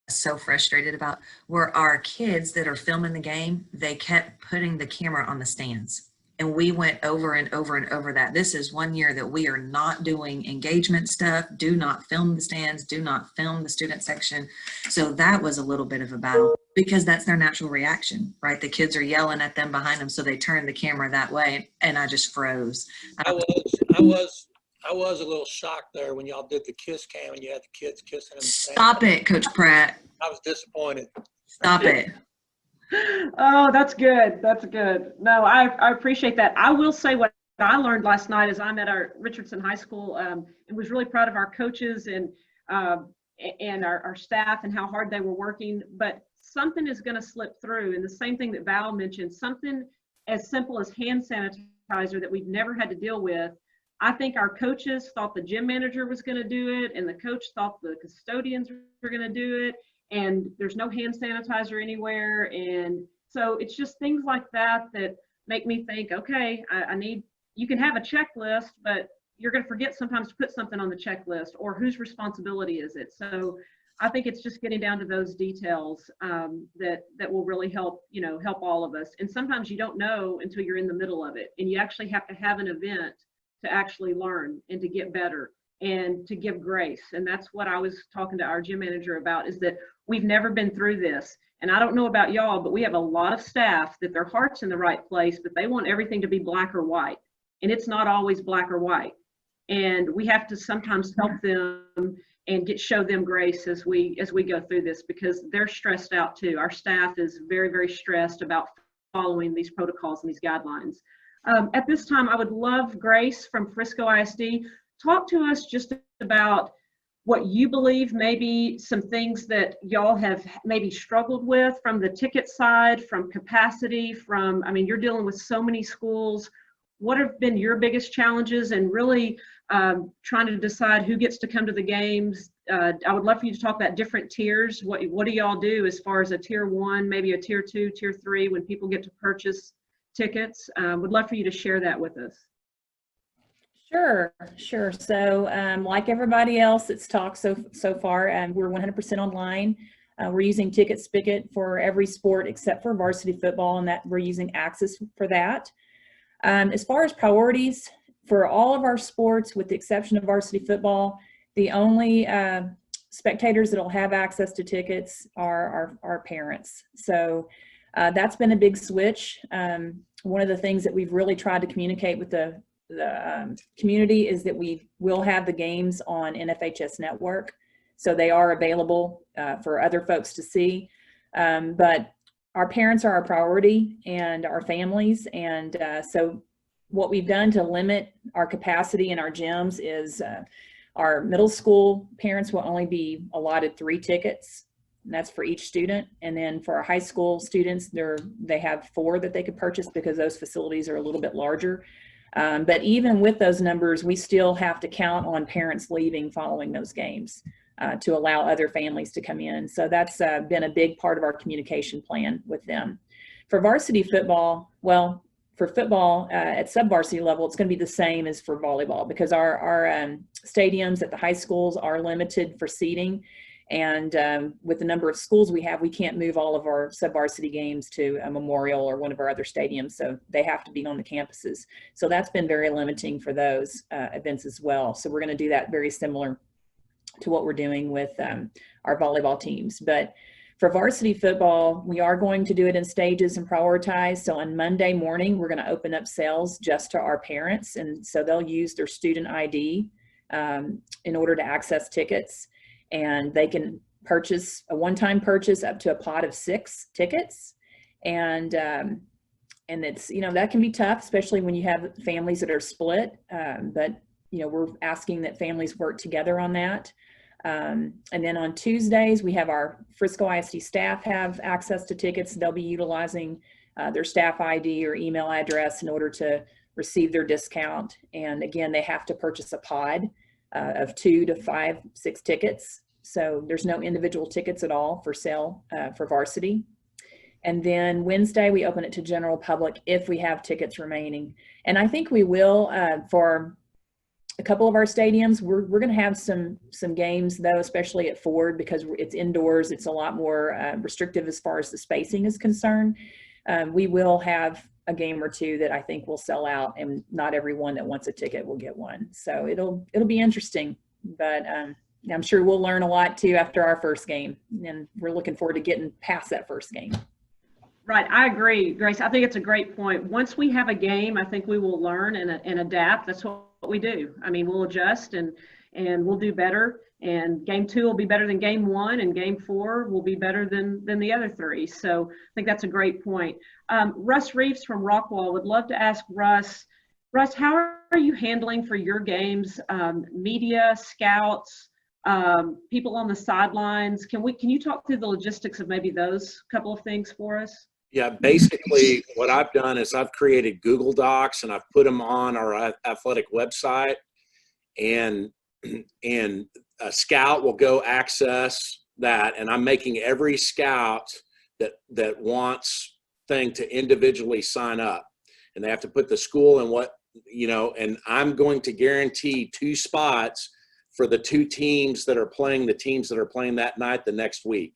so frustrated about were our kids that are filming the game. They kept putting the camera on the stands. And we went over and over and over that. This is one year that we are not doing engagement stuff. Do not film the stands. Do not film the student section. So that was a little bit of a battle, because that's their natural reaction, right? The kids are yelling at them behind them, so they turn the camera that way, and I just froze. I was a little shocked there when y'all did the kiss cam and you had the kids kissing them. Stop it, Coach Pratt. I was disappointed. Stop it. Oh, that's good. That's good. No, I appreciate that. I will say what I learned last night is I'm at our Richardson High School and was really proud of our coaches and our staff and how hard they were working. But something is going to slip through. And the same thing that Val mentioned, something as simple as hand sanitizer that we've never had to deal with. I think our coaches thought the gym manager was going to do it, and the coach thought the custodians were going to do it. And there's no hand sanitizer anywhere. And so it's just things like that make me think, okay, you can have a checklist, but you're going to forget sometimes to put something on the checklist, or whose responsibility is it? So I think it's just getting down to those details that will really help all of us. And sometimes you don't know until you're in the middle of it, and you actually have to have an event to actually learn and to get better and to give grace. And that's what I was talking to our gym manager about, is that we've never been through this. And I don't know about y'all, but we have a lot of staff that their heart's in the right place, but they want everything to be black or white. And it's not always black or white. And we have to sometimes help them and show them grace as we go through this, because they're stressed out too. Our staff is very, very stressed about following these protocols and these guidelines. At this time, I would love Grace from Frisco ISD. Talk to us just about what you believe, maybe some things that y'all have maybe struggled with from the ticket side, from capacity, you're dealing with so many schools. what have been your biggest challenges, and really trying to decide who gets to come to the games. I would love for you to talk about different tiers. What do y'all do as far as a tier 1, maybe a tier 2, tier 3, when people get to purchase tickets? Would love for you to share that with us. Sure. So like everybody else that's talked so far, we're 100% online. We're using Ticket Spigot for every sport except for varsity football, and that we're using Access for that. As far as priorities, for all of our sports, with the exception of varsity football, the only spectators that'll have access to tickets are our parents. So that's been a big switch. One of the things that we've really tried to communicate with the community is that we will have the games on NFHS Network, so they are available for other folks to see. But our parents are our priority, and our families, and so what we've done to limit our capacity in our gyms is our middle school parents will only be allotted 3 tickets, and that's for each student. And then for our high school students, they have 4 that they could purchase because those facilities are a little bit larger. But even with those numbers, we still have to count on parents leaving following those games to allow other families to come in. So that's been a big part of our communication plan with them. For varsity football, well, for football at sub-varsity level, it's going to be the same as for volleyball, because our stadiums at the high schools are limited for seating. And with the number of schools we have, we can't move all of our sub-varsity games to a Memorial or one of our other stadiums. So they have to be on the campuses. So that's been very limiting for those events as well. So we're going to do that very similar to what we're doing with our volleyball teams. But for varsity football, we are going to do it in stages and prioritize. So on Monday morning, we're going to open up sales just to our parents. And so they'll use their student ID in order to access tickets. And they can purchase a one-time purchase up to a pot of 6 tickets. And it's, that can be tough, especially when you have families that are split. But, we're asking that families work together on that. And then on Tuesdays, we have our Frisco ISD staff have access to tickets. They'll be utilizing their staff ID or email address in order to receive their discount. And again, they have to purchase a pod of 2 to 5, 6 tickets. So there's no individual tickets at all for sale for varsity. And then Wednesday, we open it to general public if we have tickets remaining. And I think we will for a couple of our stadiums. We're going to have some games, though, especially at Ford, because it's indoors. It's a lot more restrictive as far as the spacing is concerned. We will have a game or 2 that I think will sell out, and not everyone that wants a ticket will get one. So it'll be interesting, but I'm sure we'll learn a lot too after our first game, and we're looking forward to getting past that first game. Right, I agree, Grace. I think it's a great point. Once we have a game, I think we will learn and adapt. That's what we do. I mean, we'll adjust and we'll do better. And game 2 will be better than game 1, and game 4 will be better than the other 3. So I think that's a great point. Russ Reeves from Rockwall would love to ask Russ, how are you handling for your games, media, scouts, people on the sidelines? Can you talk through the logistics of maybe those couple of things for us? Yeah, basically what I've done is I've created Google Docs and I've put them on our athletic website, and a scout will go access that. And I'm making every scout that wants thing to individually sign up, and they have to put the school and and I'm going to guarantee 2 spots for the 2 teams that are playing that night the next week.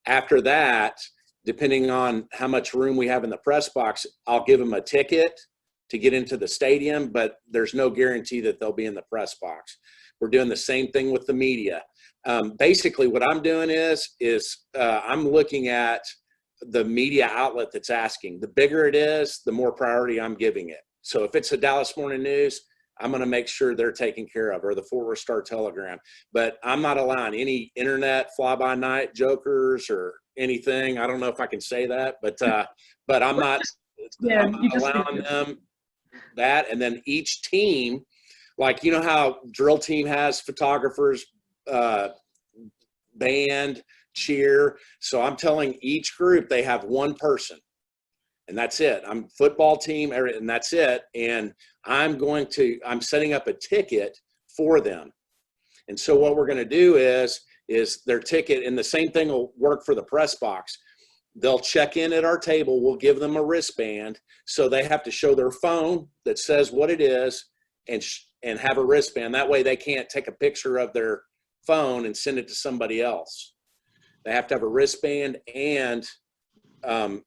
After that, depending on how much room we have in the press box, I'll give them a ticket to get into the stadium, but there's no guarantee that they'll be in the press box. We're doing the same thing with the media. Basically, what I'm doing is I'm looking at the media outlet that's asking. The bigger it is, the more priority I'm giving it. So if it's the Dallas Morning News, I'm going to make sure they're taken care of, or the Fort Worth Star Telegram. But I'm not allowing any internet fly-by-night jokers or anything. I don't know if I can say that, but I'm not allowing them that. And then each team, like, how drill team has photographers, band, cheer. So I'm telling each group they have one person and that's it. I'm football team, and that's it. And I'm setting up a ticket for them. And so what we're going to do is their ticket, and the same thing will work for the press box. They'll check in at our table. We'll give them a wristband. So they have to show their phone that says what it is and have a wristband. That way they can't take a picture of their phone and send it to somebody else. They have to have a wristband and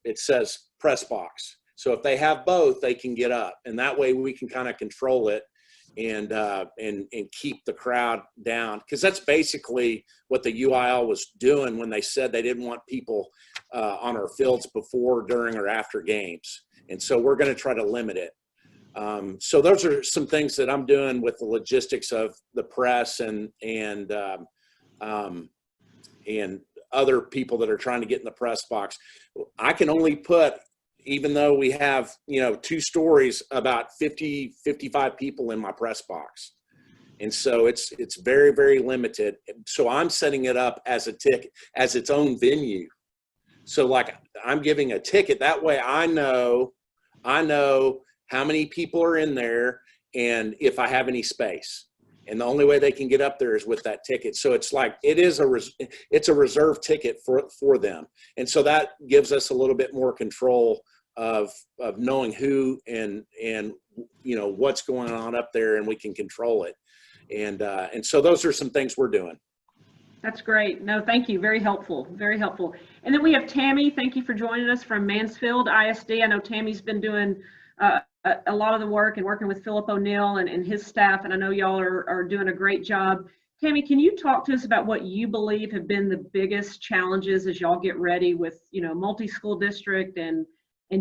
it says press box. So if they have both, they can get up, and that way we can kind of control it and keep the crowd down. Because that's basically what the UIL was doing when they said they didn't want people on our fields before, during, or after games. And so we're going to try to limit it. So those are some things that I'm doing with the logistics of the press and other people that are trying to get in the press box. I can only put, even though we have, 2 stories, about 50, 55 people in my press box. And so it's very, very limited. So I'm setting it up as a ticket, as its own venue. So like I'm giving a ticket, that way I know how many people are in there and if I have any space. And the only way they can get up there is with that ticket. So it's like, it's a reserved ticket for them. And so that gives us a little bit more control of knowing who and what's going on up there, and we can control it. And so those are some things we're doing. That's great. No, thank you. Very helpful. Very helpful. And then we have Tammy. Thank you for joining us from Mansfield ISD. I know Tammy's been doing a lot of the work and working with Philip O'Neill and his staff, and I know y'all are doing a great job. Tammy, can you talk to us about what you believe have been the biggest challenges as y'all get ready with, multi-school district and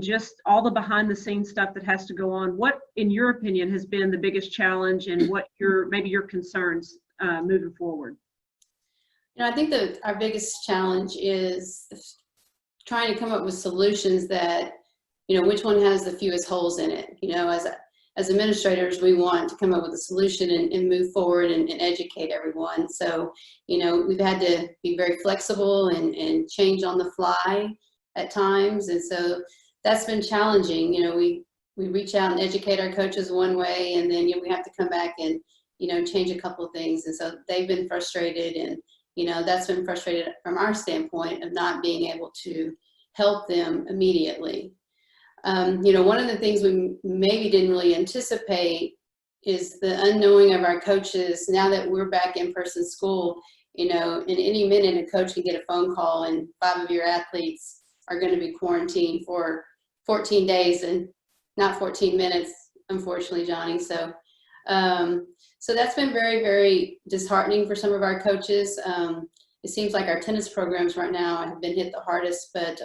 just all the behind the scenes stuff that has to go on? What, in your opinion, has been the biggest challenge, and what maybe your concerns moving forward? I think that our biggest challenge is trying to come up with solutions that, which one has the fewest holes in it. As administrators, we want to come up with a solution and move forward and educate everyone. So, we've had to be very flexible and change on the fly at times. And so that's been challenging. We reach out and educate our coaches one way, and then we have to come back and, change a couple of things. And so they've been frustrated, and, that's been frustrated from our standpoint of not being able to help them immediately. One of the things we maybe didn't really anticipate is the unknowing of our coaches. Now that we're back in person school, in any minute a coach can get a phone call and 5 of your athletes are going to be quarantined for 14 days and not 14 minutes, unfortunately, Johnny. So that's been very, very disheartening for some of our coaches. It seems like our tennis programs right now have been hit the hardest, but,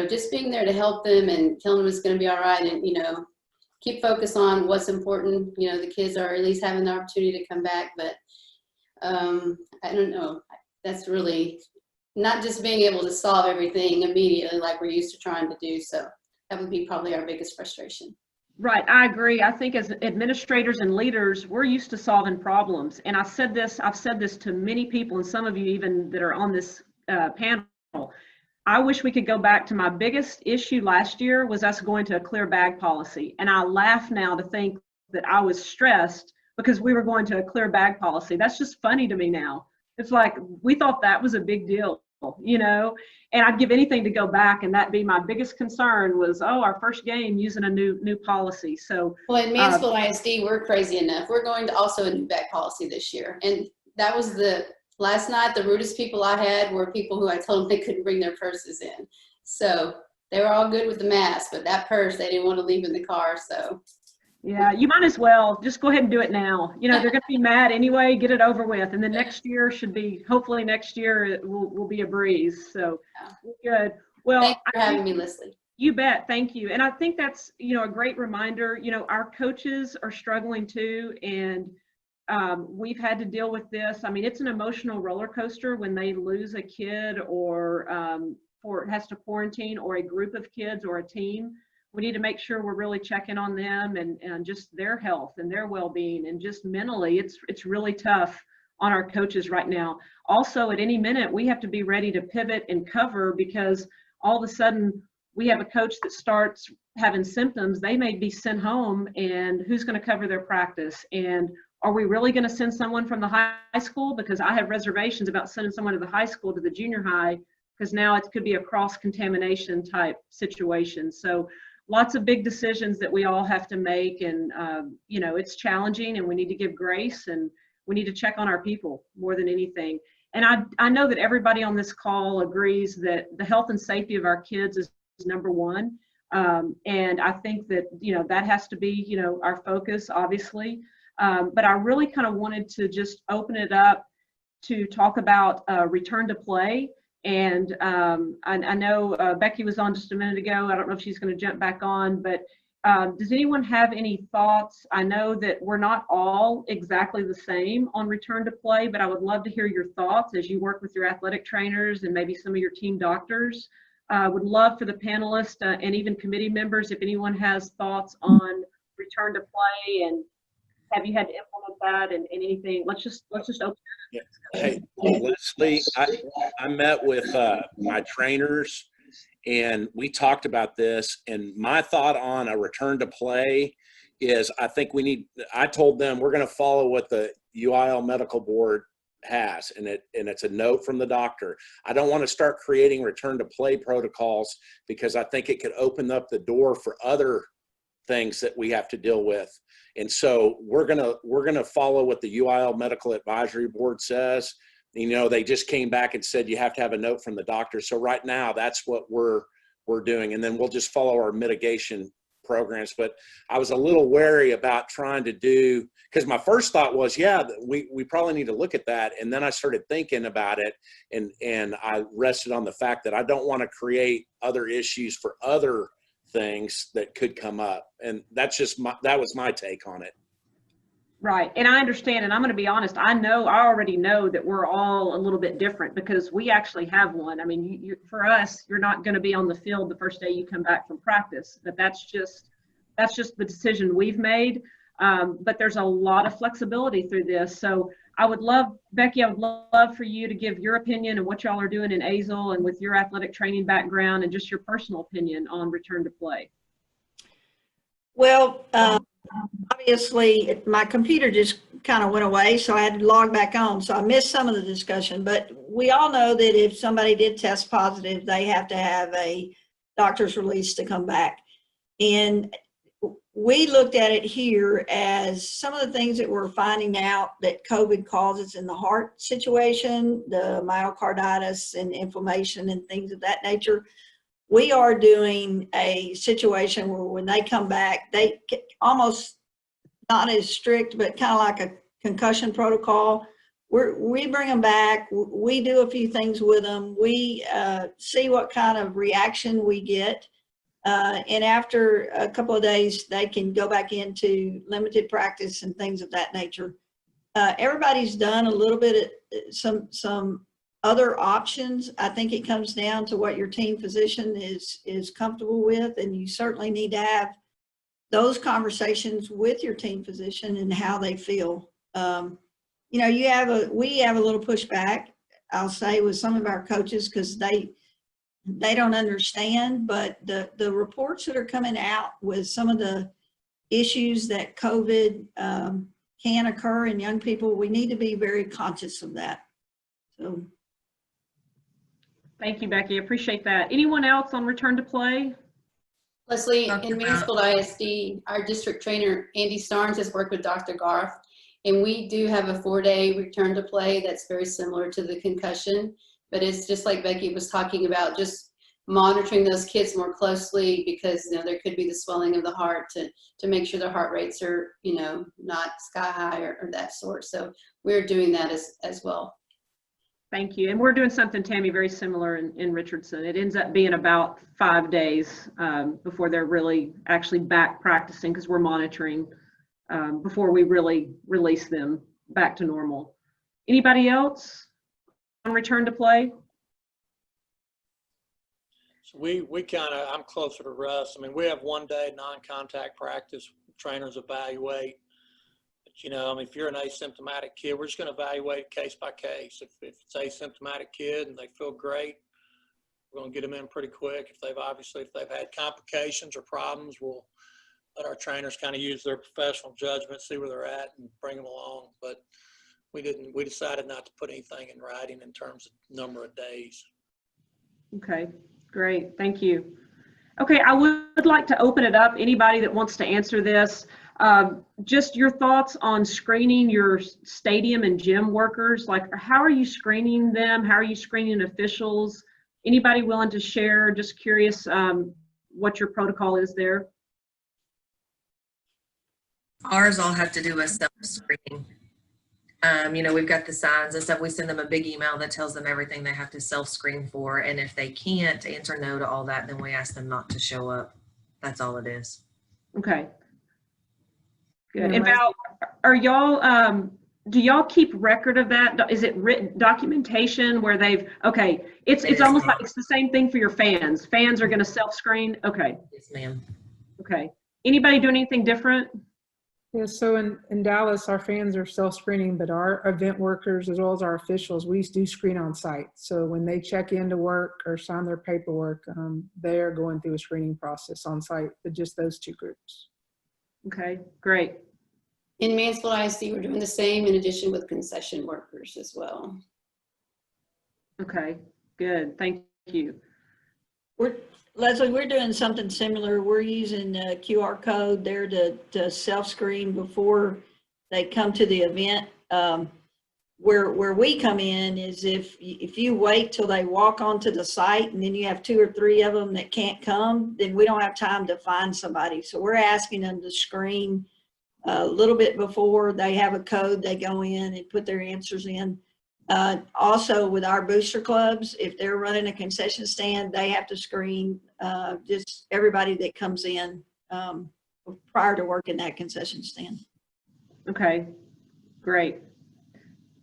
just being there to help them and telling them it's going to be all right, and, keep focus on what's important. The kids are at least having the opportunity to come back, but I don't know. That's really not just being able to solve everything immediately like we're used to trying to do. So that would be probably our biggest frustration. Right, I agree. I think as administrators and leaders, we're used to solving problems. And I've said this to many people, and some of you even that are on this panel. I wish we could go back to my biggest issue last year was us going to a clear bag policy. And I laugh now to think that I was stressed because we were going to a clear bag policy. That's just funny to me now. It's like, we thought that was a big deal, and I'd give anything to go back, and that'd be my biggest concern was, our first game using a new policy. So, well, in Mansfield ISD, we're crazy enough. We're going to also a new bag policy this year. And that was last night, the rudest people I had were people who I told them they couldn't bring their purses in. So they were all good with the mask, but that purse, they didn't want to leave in the car. So. Yeah, you might as well just go ahead and do it now. They're going to be mad anyway. Get it over with, and then next year hopefully next year it will be a breeze. So good. Well, thanks for having me, Leslie. You bet. Thank you. And I think that's a great reminder. Our coaches are struggling too, and we've had to deal with this. I mean, it's an emotional roller coaster when they lose a kid or has to quarantine, or a group of kids or a team. We need to make sure we're really checking on them and just their health and their well-being, and just mentally, it's really tough on our coaches right now. Also, at any minute, we have to be ready to pivot and cover, because all of a sudden we have a coach that starts having symptoms, they may be sent home, and who's going to cover their practice? And are we really going to send someone from the high school? Because I have reservations about sending someone to the high school to the junior high, because now it could be a cross-contamination type situation. So lots of big decisions that we all have to make, and you know, it's challenging, and we need to give grace, and we need to check on our people more than anything. And I know that everybody on this call agrees that the health and safety of our kids is number one. And I think that, you know, that has to be, you know, our focus, obviously. But I really kind of wanted to just open it up to talk about return to play. And I know Becky was on just a minute ago. I don't know if she's going to jump back on, but does anyone have any thoughts? I know that we're not all exactly the same on return to play, but I would love to hear your thoughts as you work with your athletic trainers and maybe some of your team doctors. Would love for the panelists and even committee members, if anyone has thoughts on return to play, and have you had to implement that and anything? Let's just open it. Hey, Leslie, I met with my trainers, and we talked about this, and my thought on a return to play is I think I told them we're going to follow what the UIL medical board has, and it's a note from the doctor. I don't want to start creating return to play protocols, because I think it could open up the door for other things that we have to deal with. And so we're gonna follow what the UIL Medical Advisory Board says. You know, they just came back and said you have to have a note from the doctor. So right now that's what we're doing, and then we'll just follow our mitigation programs. But I was a little wary about trying to do, because my first thought was, yeah, we probably need to look at that. And then I started thinking about it, and I rested on the fact that I don't want to create other issues for other things that could come up. And that's just that was my take on it. Right. And I understand, and I'm going to be honest, I already know that we're all a little bit different, because we actually have one. I mean, for us, you're not going to be on the field the first day you come back from practice, but that's just the decision we've made. But there's a lot of flexibility through this. So I would love, Becky, I would love for you to give your opinion and what y'all are doing in Azle and with your athletic training background, and just your personal opinion on return to play. Well, obviously my computer just kind of went away, so I had to log back on. So I missed some of the discussion, but we all know that if somebody did test positive, they have to have a doctor's release to come back. And we looked at it here as some of the things that we're finding out that COVID causes in the heart situation, the myocarditis and inflammation and things of that nature. We are doing a situation where when they come back, they almost not as strict, but kind of like a concussion protocol. We bring them back. We do a few things with them. We see what kind of reaction we get. And after a couple of days, they can go back into limited practice and things of that nature. Everybody's done a little bit of some other options. I think it comes down to what your team physician is comfortable with, and you certainly need to have those conversations with your team physician and how they feel. You know, we have a little pushback, I'll say, with some of our coaches, because they don't understand, but the reports that are coming out with some of the issues that COVID can occur in young people, we need to be very conscious of that. So. Thank you, Becky. I appreciate that. Anyone else on return to play? Leslie, in Mansfield ISD, our district trainer, Andy Starnes, has worked with Dr. Garth, and we do have a 4-day return to play that's very similar to the concussion, but it's just like Becky was talking about, just monitoring those kids more closely, because, you know, there could be the swelling of the heart to make sure their heart rates are, you know, not sky high or that sort. So we're doing that as well. Thank you. And we're doing something, Tammy, very similar in Richardson. It ends up being about 5 days before they're really actually back practicing, because we're monitoring before we really release them back to normal. Anybody else on return to play? So we kind of, I'm closer to Russ. I mean, we have 1-day non-contact practice. Trainers evaluate. You know, I mean, if you're an asymptomatic kid, we're just going to evaluate case by case. If it's asymptomatic kid and they feel great, We're going to get them in pretty quick. If they've had complications or problems, we'll let our trainers kind of use their professional judgment, see where they're at, and bring them along. But we decided not to put anything in writing in terms of number of days. Okay, great. Thank you. Okay, I would like to open it up. Anybody that wants to answer this, just your thoughts on screening your stadium and gym workers. Like, how are you screening them? How are you screening officials? Anybody willing to share? Just curious what your protocol is there. Ours all have to do a self-screening. You know, we've got the signs and stuff. We send them a big email that tells them everything they have to self-screen for. And if they can't answer no to all that, then we ask them not to show up. That's all it is. Okay. Good. And now, are y'all, do y'all keep record of that? Is it written documentation where okay, it's almost like it's the same thing for your fans. Fans are going to self-screen. Okay. Yes, ma'am. Okay. Anybody doing anything different? Yeah, so in Dallas, our fans are self-screening, but our event workers, as well as our officials, we do screen on site. So when they check into work or sign their paperwork, they are going through a screening process on site, but just those two groups. Okay, great. In Mansfield ISD, we're doing the same in addition with concession workers as well. Okay, good. Thank you. Leslie, we're doing something similar. We're using a QR code there to self-screen before they come to the event. Where we come in is if you wait till they walk onto the site and then you have 2 or 3 of them that can't come, then we don't have time to find somebody. So we're asking them to screen a little bit before. They have a code, they go in and put their answers in. Also with our booster clubs, if they're running a concession stand, they have to screen just everybody that comes in prior to working that concession stand. Okay, great.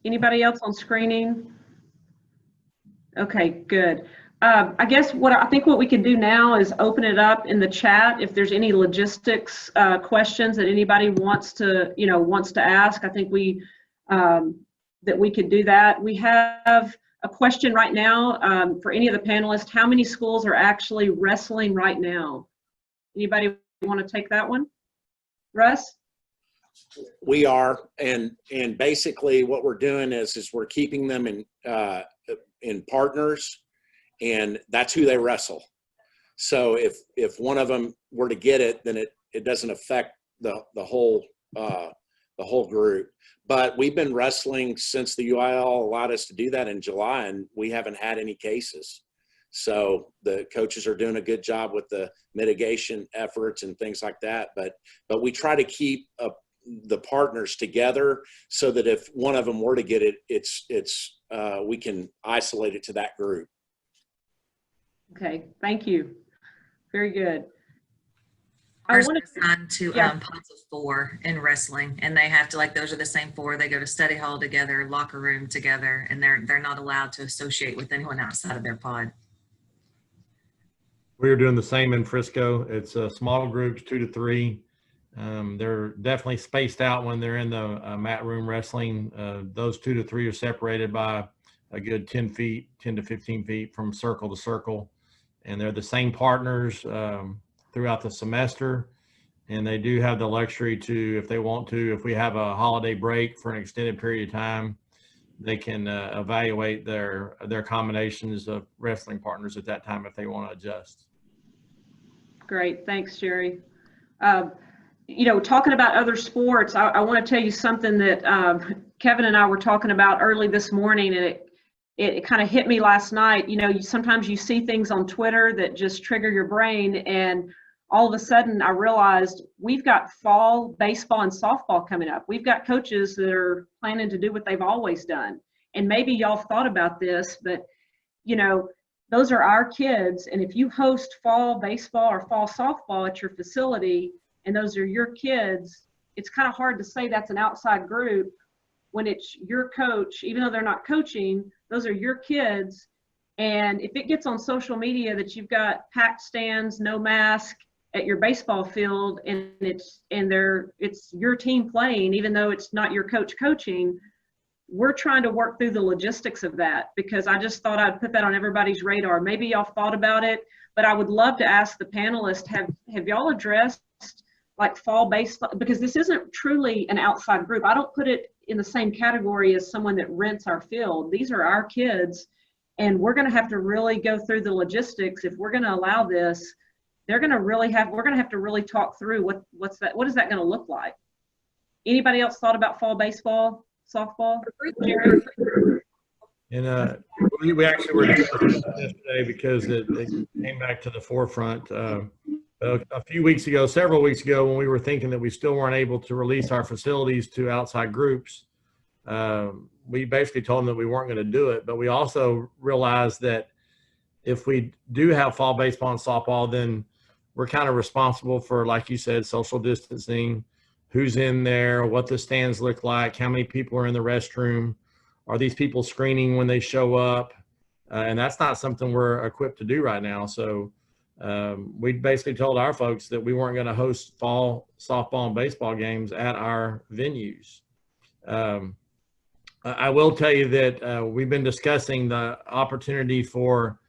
Anybody else on screening? Okay, good. I guess I think what we can do now is open it up in the chat. If there's any logistics questions that anybody wants to ask, I think that we could do that. We have a question right now for any of the panelists. How many schools are actually wrestling right now? Anybody want to take that one? Russ? We are, and basically what we're doing is we're keeping them in partners, and that's who they wrestle. So if one of them were to get it, then it doesn't affect the whole group. But we've been wrestling since the UIL allowed us to do that in July, and we haven't had any cases. So the coaches are doing a good job with the mitigation efforts and things like that. But we try to keep the partners together so that if one of them were to get it, we can isolate it to that group. Okay, thank you. Very good. Ours are assigned to pods of 4 in wrestling, and they have to, those are the same 4. They go to study hall together, locker room together, and they're not allowed to associate with anyone outside of their pod. We are doing the same in Frisco. It's small groups, 2 to 3. They're definitely spaced out when they're in the mat room wrestling. Those 2 to 3 are separated by a good 10 to 15 feet from circle to circle, and they're the same partners throughout the semester, and they do have the luxury to, if they want to, if we have a holiday break for an extended period of time, they can evaluate their combinations of wrestling partners at that time if they want to adjust. Great, thanks, Jerry. Talking about other sports, I want to tell you something that Kevin and I were talking about early this morning, and it kind of hit me last night. Sometimes you see things on Twitter that just trigger your brain, and all of a sudden I realized we've got fall baseball and softball coming up. We've got coaches that are planning to do what they've always done. And maybe y'all thought about this, but those are our kids. And if you host fall baseball or fall softball at your facility, and those are your kids, it's kind of hard to say that's an outside group when it's your coach, even though they're not coaching, those are your kids. And if it gets on social media that you've got packed stands, no mask at your baseball field, and it's your team playing, even though it's not your coach coaching, we're trying to work through the logistics of that, because I just thought I'd put that on everybody's radar. Maybe y'all thought about it, but I would love to ask the panelists, have y'all addressed like fall baseball? Because this isn't truly an outside group. I don't put it in the same category as someone that rents our field. These are our kids, and we're going to have to really go through the logistics. If we're going to allow this, we're going to have to really talk through what is that going to look like. Anybody else thought about fall baseball, softball? Jared? And we actually were discussing yesterday because it came back to the forefront. A few weeks ago, several weeks ago, when we were thinking that we still weren't able to release our facilities to outside groups, we basically told them that we weren't going to do it. But we also realized that if we do have fall baseball and softball, then we're kind of responsible for, like you said, social distancing, who's in there, what the stands look like, how many people are in the restroom, are these people screening when they show up? And that's not something we're equipped to do right now. So we basically told our folks that we weren't going to host fall softball and baseball games at our venues. I will tell you that we've been discussing the opportunity for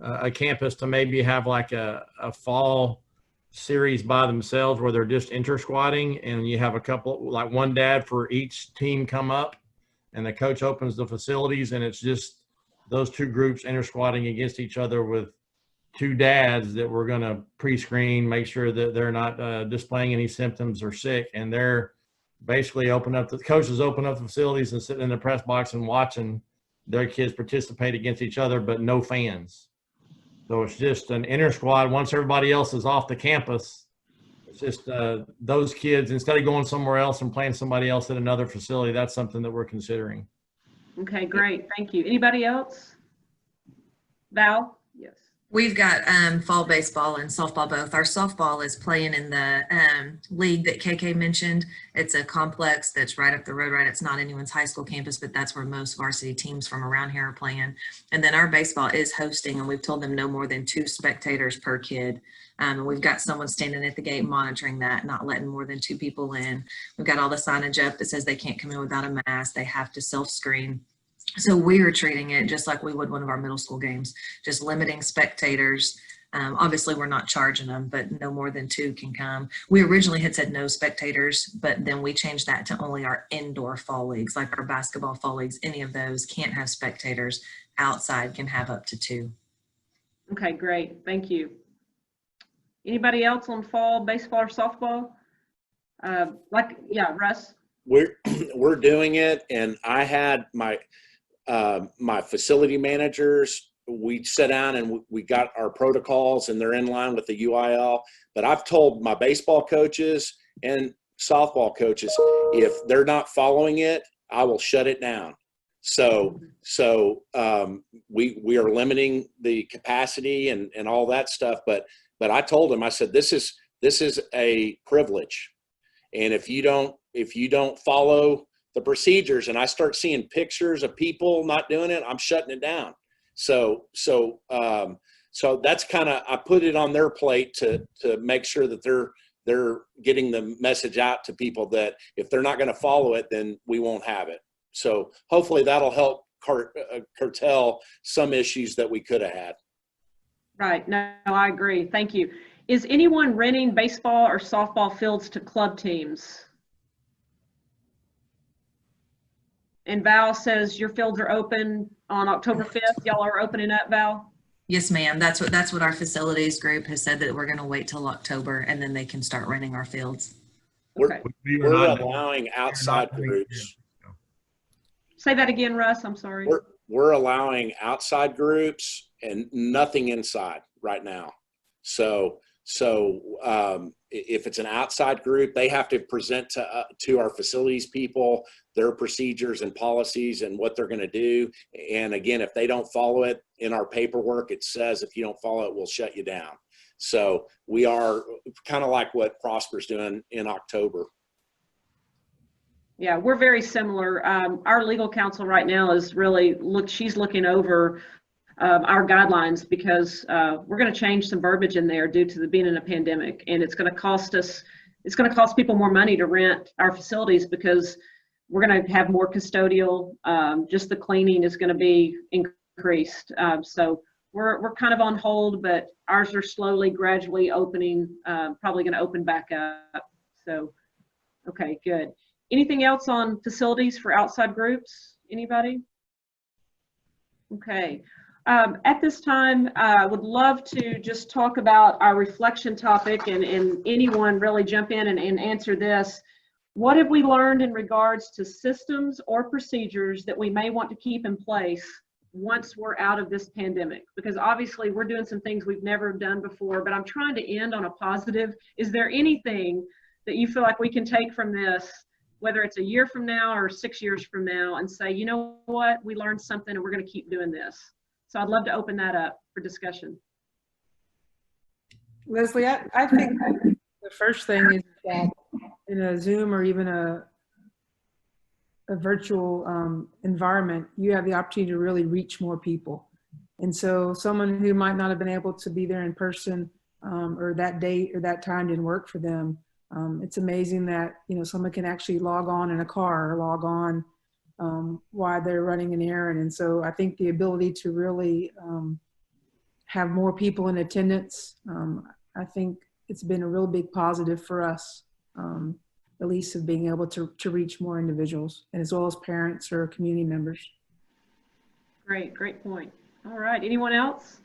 a campus to maybe have like a fall series by themselves where they're just inter-squatting, and you have a couple, like one dad for each team come up, and the coach opens the facilities, and it's just those two groups inter-squatting against each other with two dads that we're going to pre-screen, make sure that they're not displaying any symptoms or sick, and they're basically the coaches open up the facilities and sitting in the press box and watching their kids participate against each other, but no fans. So it's just an inter squad. Once everybody else is off the campus, it's just those kids, instead of going somewhere else and playing somebody else at another facility, that's something that we're considering. Okay, great. Thank you. Anybody else? Val? Yes. We've got fall baseball and softball both. Our softball is playing in the league that KK mentioned. It's a complex that's right up the road, right? It's not anyone's high school campus, but that's where most varsity teams from around here are playing. And then our baseball is hosting, and we've told them no more than 2 spectators per kid. And we've got someone standing at the gate monitoring that, not letting more than 2 people in. We've got all the signage up that says they can't come in without a mask. They have to self-screen. So we are treating it just like we would one of our middle school games, just limiting spectators. Obviously, we're not charging them, but no more than 2 can come. We originally had said no spectators, but then we changed that to only our indoor fall leagues, like our basketball fall leagues. Any of those can't have spectators. Outside can have up to 2. Okay, great. Thank you. Anybody else on fall baseball or softball? Russ? We're doing it, and I had my facility managers, we sat down and we got our protocols, and they're in line with the UIL. But I've told my baseball coaches and softball coaches, if they're not following it, I will shut it down. So we are limiting the capacity and all that stuff. But I told them, I said, this is a privilege, and if you don't follow the procedures, and I start seeing pictures of people not doing it, I'm shutting it down. So that's kind of, I put it on their plate to make sure that they're getting the message out to people that if they're not going to follow it, then we won't have it. So hopefully that'll help curtail some issues that we could have had. Right. No, I agree. Thank you. Is anyone renting baseball or softball fields to club teams? And Val says your fields are open on October 5th. Y'all are opening up, Val? Yes, ma'am. That's what our facilities group has said, that we're going to wait till October and then they can start renting our fields. We're allowing outside groups. Say that again, Russ. I'm sorry. We're allowing outside groups and nothing inside right now. So if it's an outside group, they have to present to our facilities people their procedures and policies and what they're going to do. And again, if they don't follow it, in our paperwork, it says if you don't follow it, we'll shut you down. So we are kind of like what Prosper's doing in October. Yeah, we're very similar. Our legal counsel right now is really she's looking over our guidelines, because we're going to change some verbiage in there due to being in a pandemic, and it's going to cost people more money to rent our facilities, because we're going to have more custodial. Just the cleaning is going to be increased. So we're kind of on hold, but ours are slowly, gradually opening, probably going to open back up. So, okay, good. Anything else on facilities for outside groups? Anybody? Okay. At this time, I would love to just talk about our reflection topic, and anyone really jump in and answer this. What have we learned in regards to systems or procedures that we may want to keep in place once we're out of this pandemic? Because obviously we're doing some things we've never done before, but I'm trying to end on a positive. Is there anything that you feel like we can take from this, whether it's a year from now or 6 years from now, and say, you know what, we learned something and we're going to keep doing this? So I'd love to open that up for discussion. Leslie, I think the first thing is that in a Zoom or even a virtual environment, you have the opportunity to really reach more people. And so someone who might not have been able to be there in person, or that date or that time didn't work for them, it's amazing that, you know, someone can actually log on in a car or log on while they're running an errand. And so I think the ability to really have more people in attendance, I think it's been a real big positive for us, at least of being able to reach more individuals, and as well as parents or community members. Great point. All right, anyone else?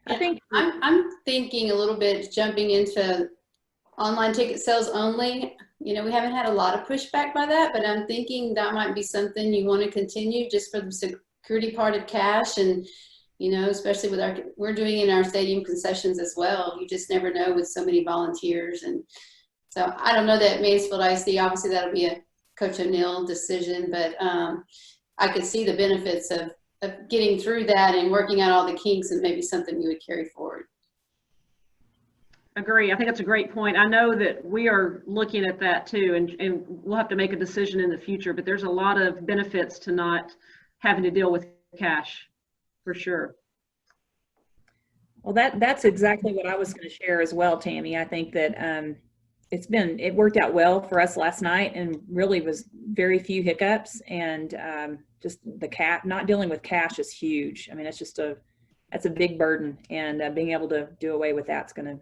I think I'm thinking a little bit jumping into online ticket sales only. You know, we haven't had a lot of pushback by that, but I'm thinking that might be something you want to continue just for the security part of cash. And, you know, especially with we're doing in our stadium concessions as well. You just never know with so many volunteers. And so I don't know that Mansfield IC, obviously that'll be a Coach O'Neill decision, but I could see the benefits of getting through that and working out all the kinks, and maybe something you would carry forward. Agree. I think that's a great point. I know that we are looking at that too, and we'll have to make a decision in the future, but there's a lot of benefits to not having to deal with cash, for sure. Well, that's exactly what I was going to share as well, Tammy. I think that it worked out well for us last night, and really was very few hiccups, and just not dealing with cash is huge. I mean, that's a big burden, and being able to do away with that's going to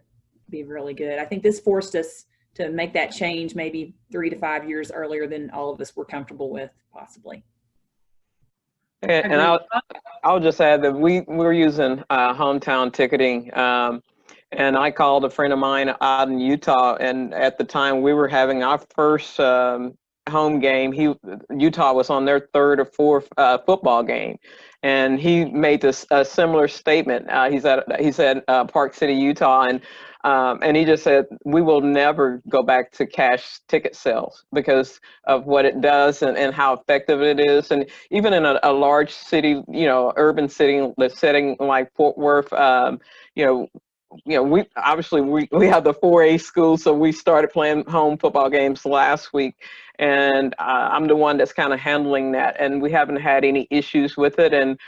be really good. I think this forced us to make that change maybe 3 to 5 years earlier than all of us were comfortable with, possibly. And I'll just add that we're using hometown ticketing. And I called a friend of mine out in Utah, and at the time we were having our first home game. Utah was on their 3rd or 4th football game, and he made this similar statement. He's at Park City, Utah, and he just said, we will never go back to cash ticket sales because of what it does and how effective it is. And even in a large city, you know, urban setting like Fort Worth, we obviously we have the 4A school, so we started playing home football games last week, and I'm the one that's kind of handling that, and we haven't had any issues with it. And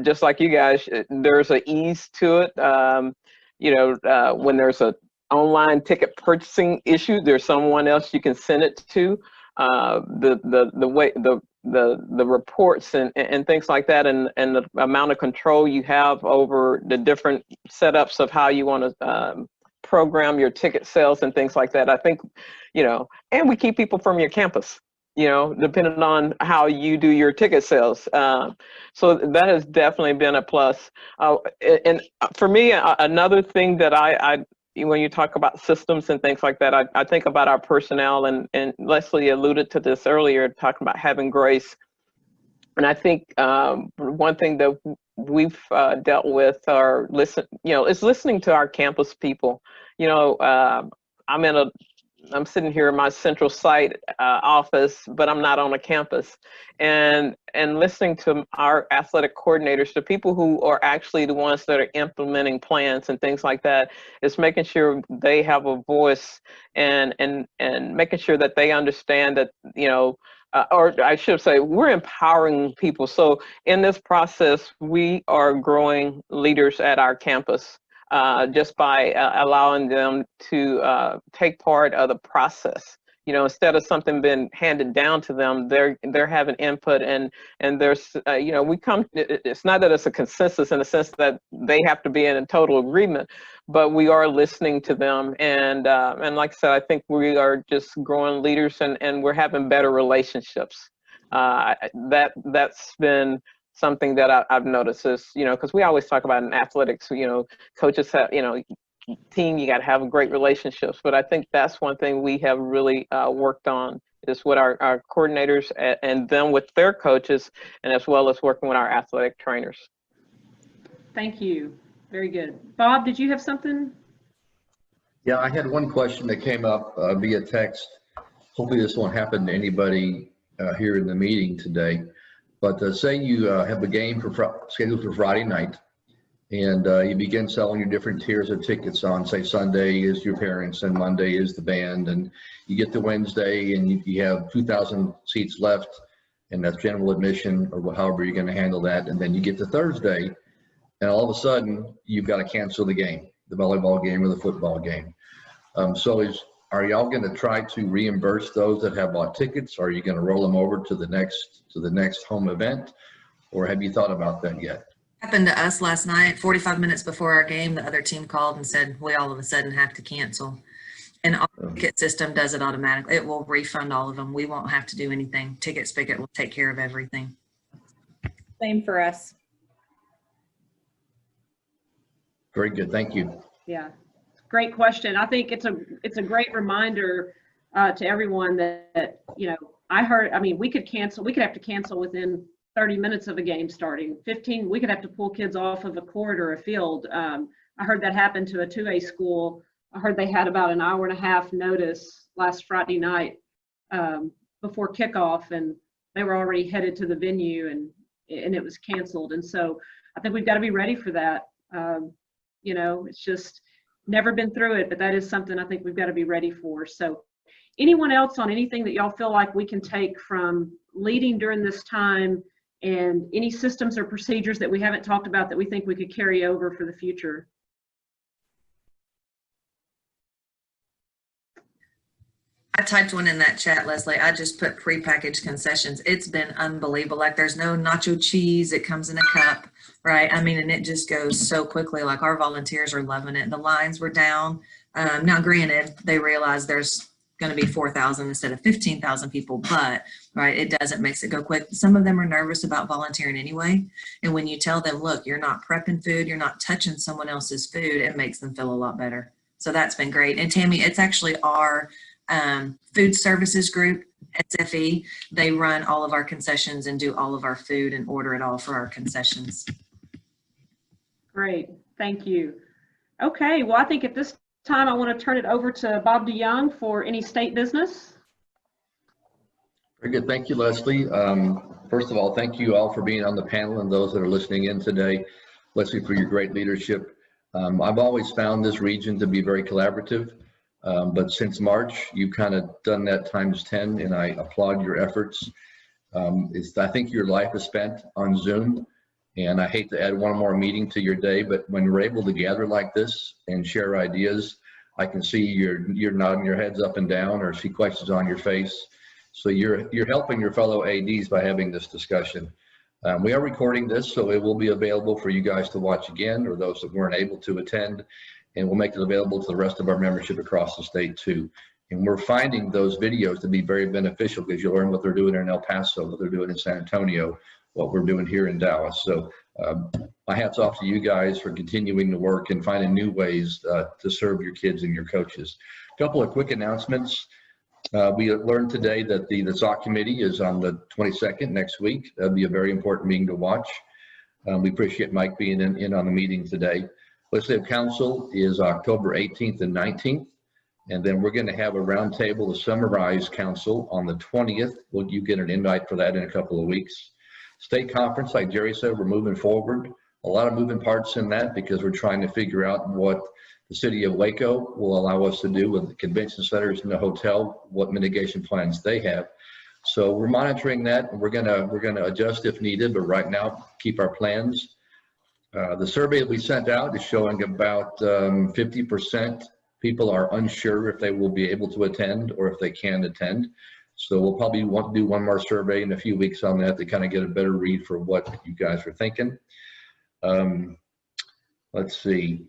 just like you guys, there's an ease to it. When there's an online ticket purchasing issue, there's someone else you can send it to. The reports and things like that, and the amount of control you have over the different setups of how you want to program your ticket sales and things like that. I think, and we keep people from your campus, depending on how you do your ticket sales. So that has definitely been a plus. And for me, another thing that when you talk about systems and things like that, I think about our personnel, and Leslie alluded to this earlier, talking about having grace. And I think one thing that we've dealt with is listening to our campus people. I'm sitting here in my central site office, but I'm not on a campus, and listening to our athletic coordinators, the people who are actually the ones that are implementing plans and things like that, is making sure they have a voice and making sure that they understand that, or I should say, we're empowering people. So in this process, we are growing leaders at our campus. Just by allowing them to take part of the process, you know, instead of something being handed down to them, they're having input, and there's, you know, it's not that it's a consensus in the sense that they have to be in total agreement, but we are listening to them. And like I said, I think we are just growing leaders, and we're having better relationships. That's been something that I've noticed is, you know, because we always talk about in athletics, you know, coaches have, you know, team, you got to have great relationships. But I think that's one thing we have really worked on, is with our coordinators and them with their coaches, and as well as working with our athletic trainers. Thank you. Very good. Bob, did you have something? Yeah, I had one question that came up via text. Hopefully this won't happen to anybody here in the meeting today. But say you have a game scheduled for Friday night, and you begin selling your different tiers of tickets on, say, Sunday is your parents and Monday is the band, and you get to Wednesday and you have 2,000 seats left, and that's general admission, or however you're going to handle that. And then you get to Thursday, and all of a sudden you've got to cancel the game, the volleyball game or the football game. Are y'all going to try to reimburse those that have bought tickets? Or are you going to roll them over to the next home event, or have you thought about that yet? Happened to us last night. 45 minutes before our game, the other team called and said we all of a sudden have to cancel. And our ticket system does it automatically. It will refund all of them. We won't have to do anything. Ticket Spigot will take care of everything. Same for us. Very good. Thank you. Yeah, great question. I think it's a great reminder to everyone that, you know, we could have to cancel within 30 minutes of a game starting. 15, we could have to pull kids off of a court or a field. I heard that happen to a 2A school. I heard they had about an hour and a half notice last Friday night before kickoff, and they were already headed to the venue, and it was canceled. And so I think we've got to be ready for that. You know, it's just never been through it, but that is something I think we've got to be ready for. So anyone else on anything that y'all feel like we can take from leading during this time, and any systems or procedures that we haven't talked about that we think we could carry over for the future? I typed one in that chat, Leslie. I just put prepackaged concessions. It's been unbelievable. Like, there's no nacho cheese. It comes in a cup, right? I mean, and it just goes so quickly. Like, our volunteers are loving it. The lines were down. Now, granted, they realize there's going to be 4,000 instead of 15,000 people, but right, it makes it go quick. Some of them are nervous about volunteering anyway. And when you tell them, look, you're not prepping food, you're not touching someone else's food, it makes them feel a lot better. So that's been great. And Tammy, it's actually our food services group, SFE. They run all of our concessions and do all of our food and order it all for our concessions. Great, thank you. Okay, well, I think at this time I want to turn it over to Bob DeYoung for any state business. Very good. Thank you, Leslie. First of all, thank you all for being on the panel and those that are listening in today. Leslie, for your great leadership. I've always found this region to be very collaborative, but since March, you've kind of done that times 10, and I applaud your efforts. I think your life is spent on Zoom, and I hate to add one more meeting to your day, but when we're able to gather like this and share ideas, I can see you're nodding your heads up and down, or see questions on your face. So you're helping your fellow ADs by having this discussion. We are recording this, so it will be available for you guys to watch again, or those that weren't able to attend, and we'll make it available to the rest of our membership across the state too. And we're finding those videos to be very beneficial, because you learn what they're doing in El Paso, what they're doing in San Antonio, what we're doing here in Dallas. So my hat's off to you guys for continuing to work and finding new ways to serve your kids and your coaches. A couple of quick announcements. We learned today that the SOC committee is on the 22nd next week. That'll be a very important meeting to watch. We appreciate Mike being in on the meeting today. Legislative Council is October 18th and 19th. And then we're going to have a roundtable to summarize council on the 20th. You get an invite for that in a couple of weeks. State conference, like Jerry said, we're moving forward. A lot of moving parts in that, because we're trying to figure out what the city of Waco will allow us to do with the convention centers and the hotel, what mitigation plans they have. So we're monitoring that, and we're gonna adjust if needed, but right now, keep our plans. The survey that we sent out is showing about 50% people are unsure if they will be able to attend or if they can attend. So we'll probably want to do one more survey in a few weeks on that to kind of get a better read for what you guys are thinking. Let's see.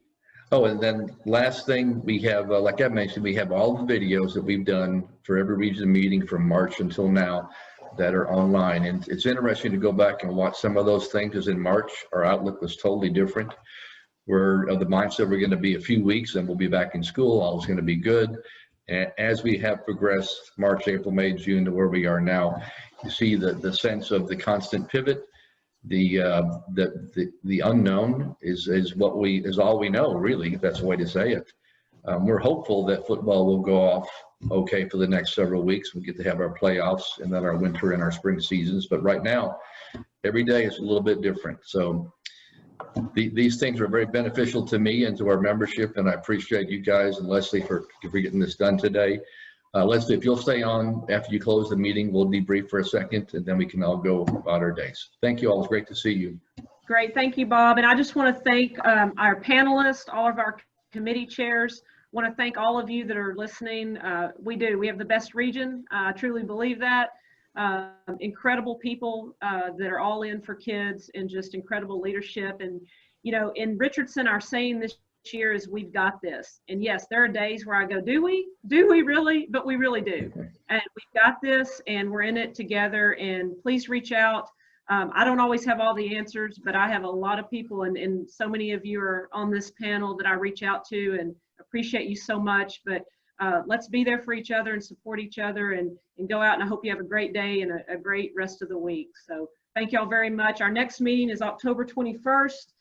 Oh, and then last thing, we have, like I mentioned, we have all the videos that we've done for every region meeting from March until now that are online. And it's interesting to go back and watch some of those things, because in March, our outlook was totally different. We're of the mindset we're going to be a few weeks and we'll be back in school. All is going to be good. And as we have progressed March, April, May, June to where we are now, you see the sense of the constant pivot. The unknown is all we know, really, if that's the way to say it. We're hopeful that football will go off okay for the next several weeks. We get to have our playoffs and then our winter and our spring seasons. But right now, every day is a little bit different. So these things are very beneficial to me and to our membership, and I appreciate you guys and Leslie for getting this done today. Leslie, if you'll stay on after you close the meeting, we'll debrief for a second, and then we can all go about our days. Thank you all. It's great to see you. Great. Thank you, Bob. And I just want to thank our panelists, all of our committee chairs. I want to thank all of you that are listening. We have the best region. I truly believe that. Incredible people that are all in for kids, and just incredible leadership. And, you know, in Richardson, our saying this year is, we've got this. And yes, there are days where I go, do we really? But we really do. And we've got this, and we're in it together. And please reach out. I don't always have all the answers, but I have a lot of people, and so many of you are on this panel that I reach out to, and appreciate you so much. But let's be there for each other and support each other, and go out. And I hope you have a great day and a great rest of the week. So thank you all very much. Our next meeting is October 21st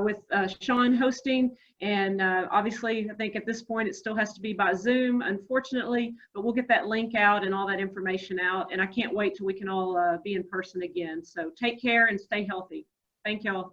with Sean hosting. And obviously, I think at this point, it still has to be by Zoom, unfortunately, but we'll get that link out and all that information out. And I can't wait till we can all be in person again. So take care and stay healthy. Thank y'all.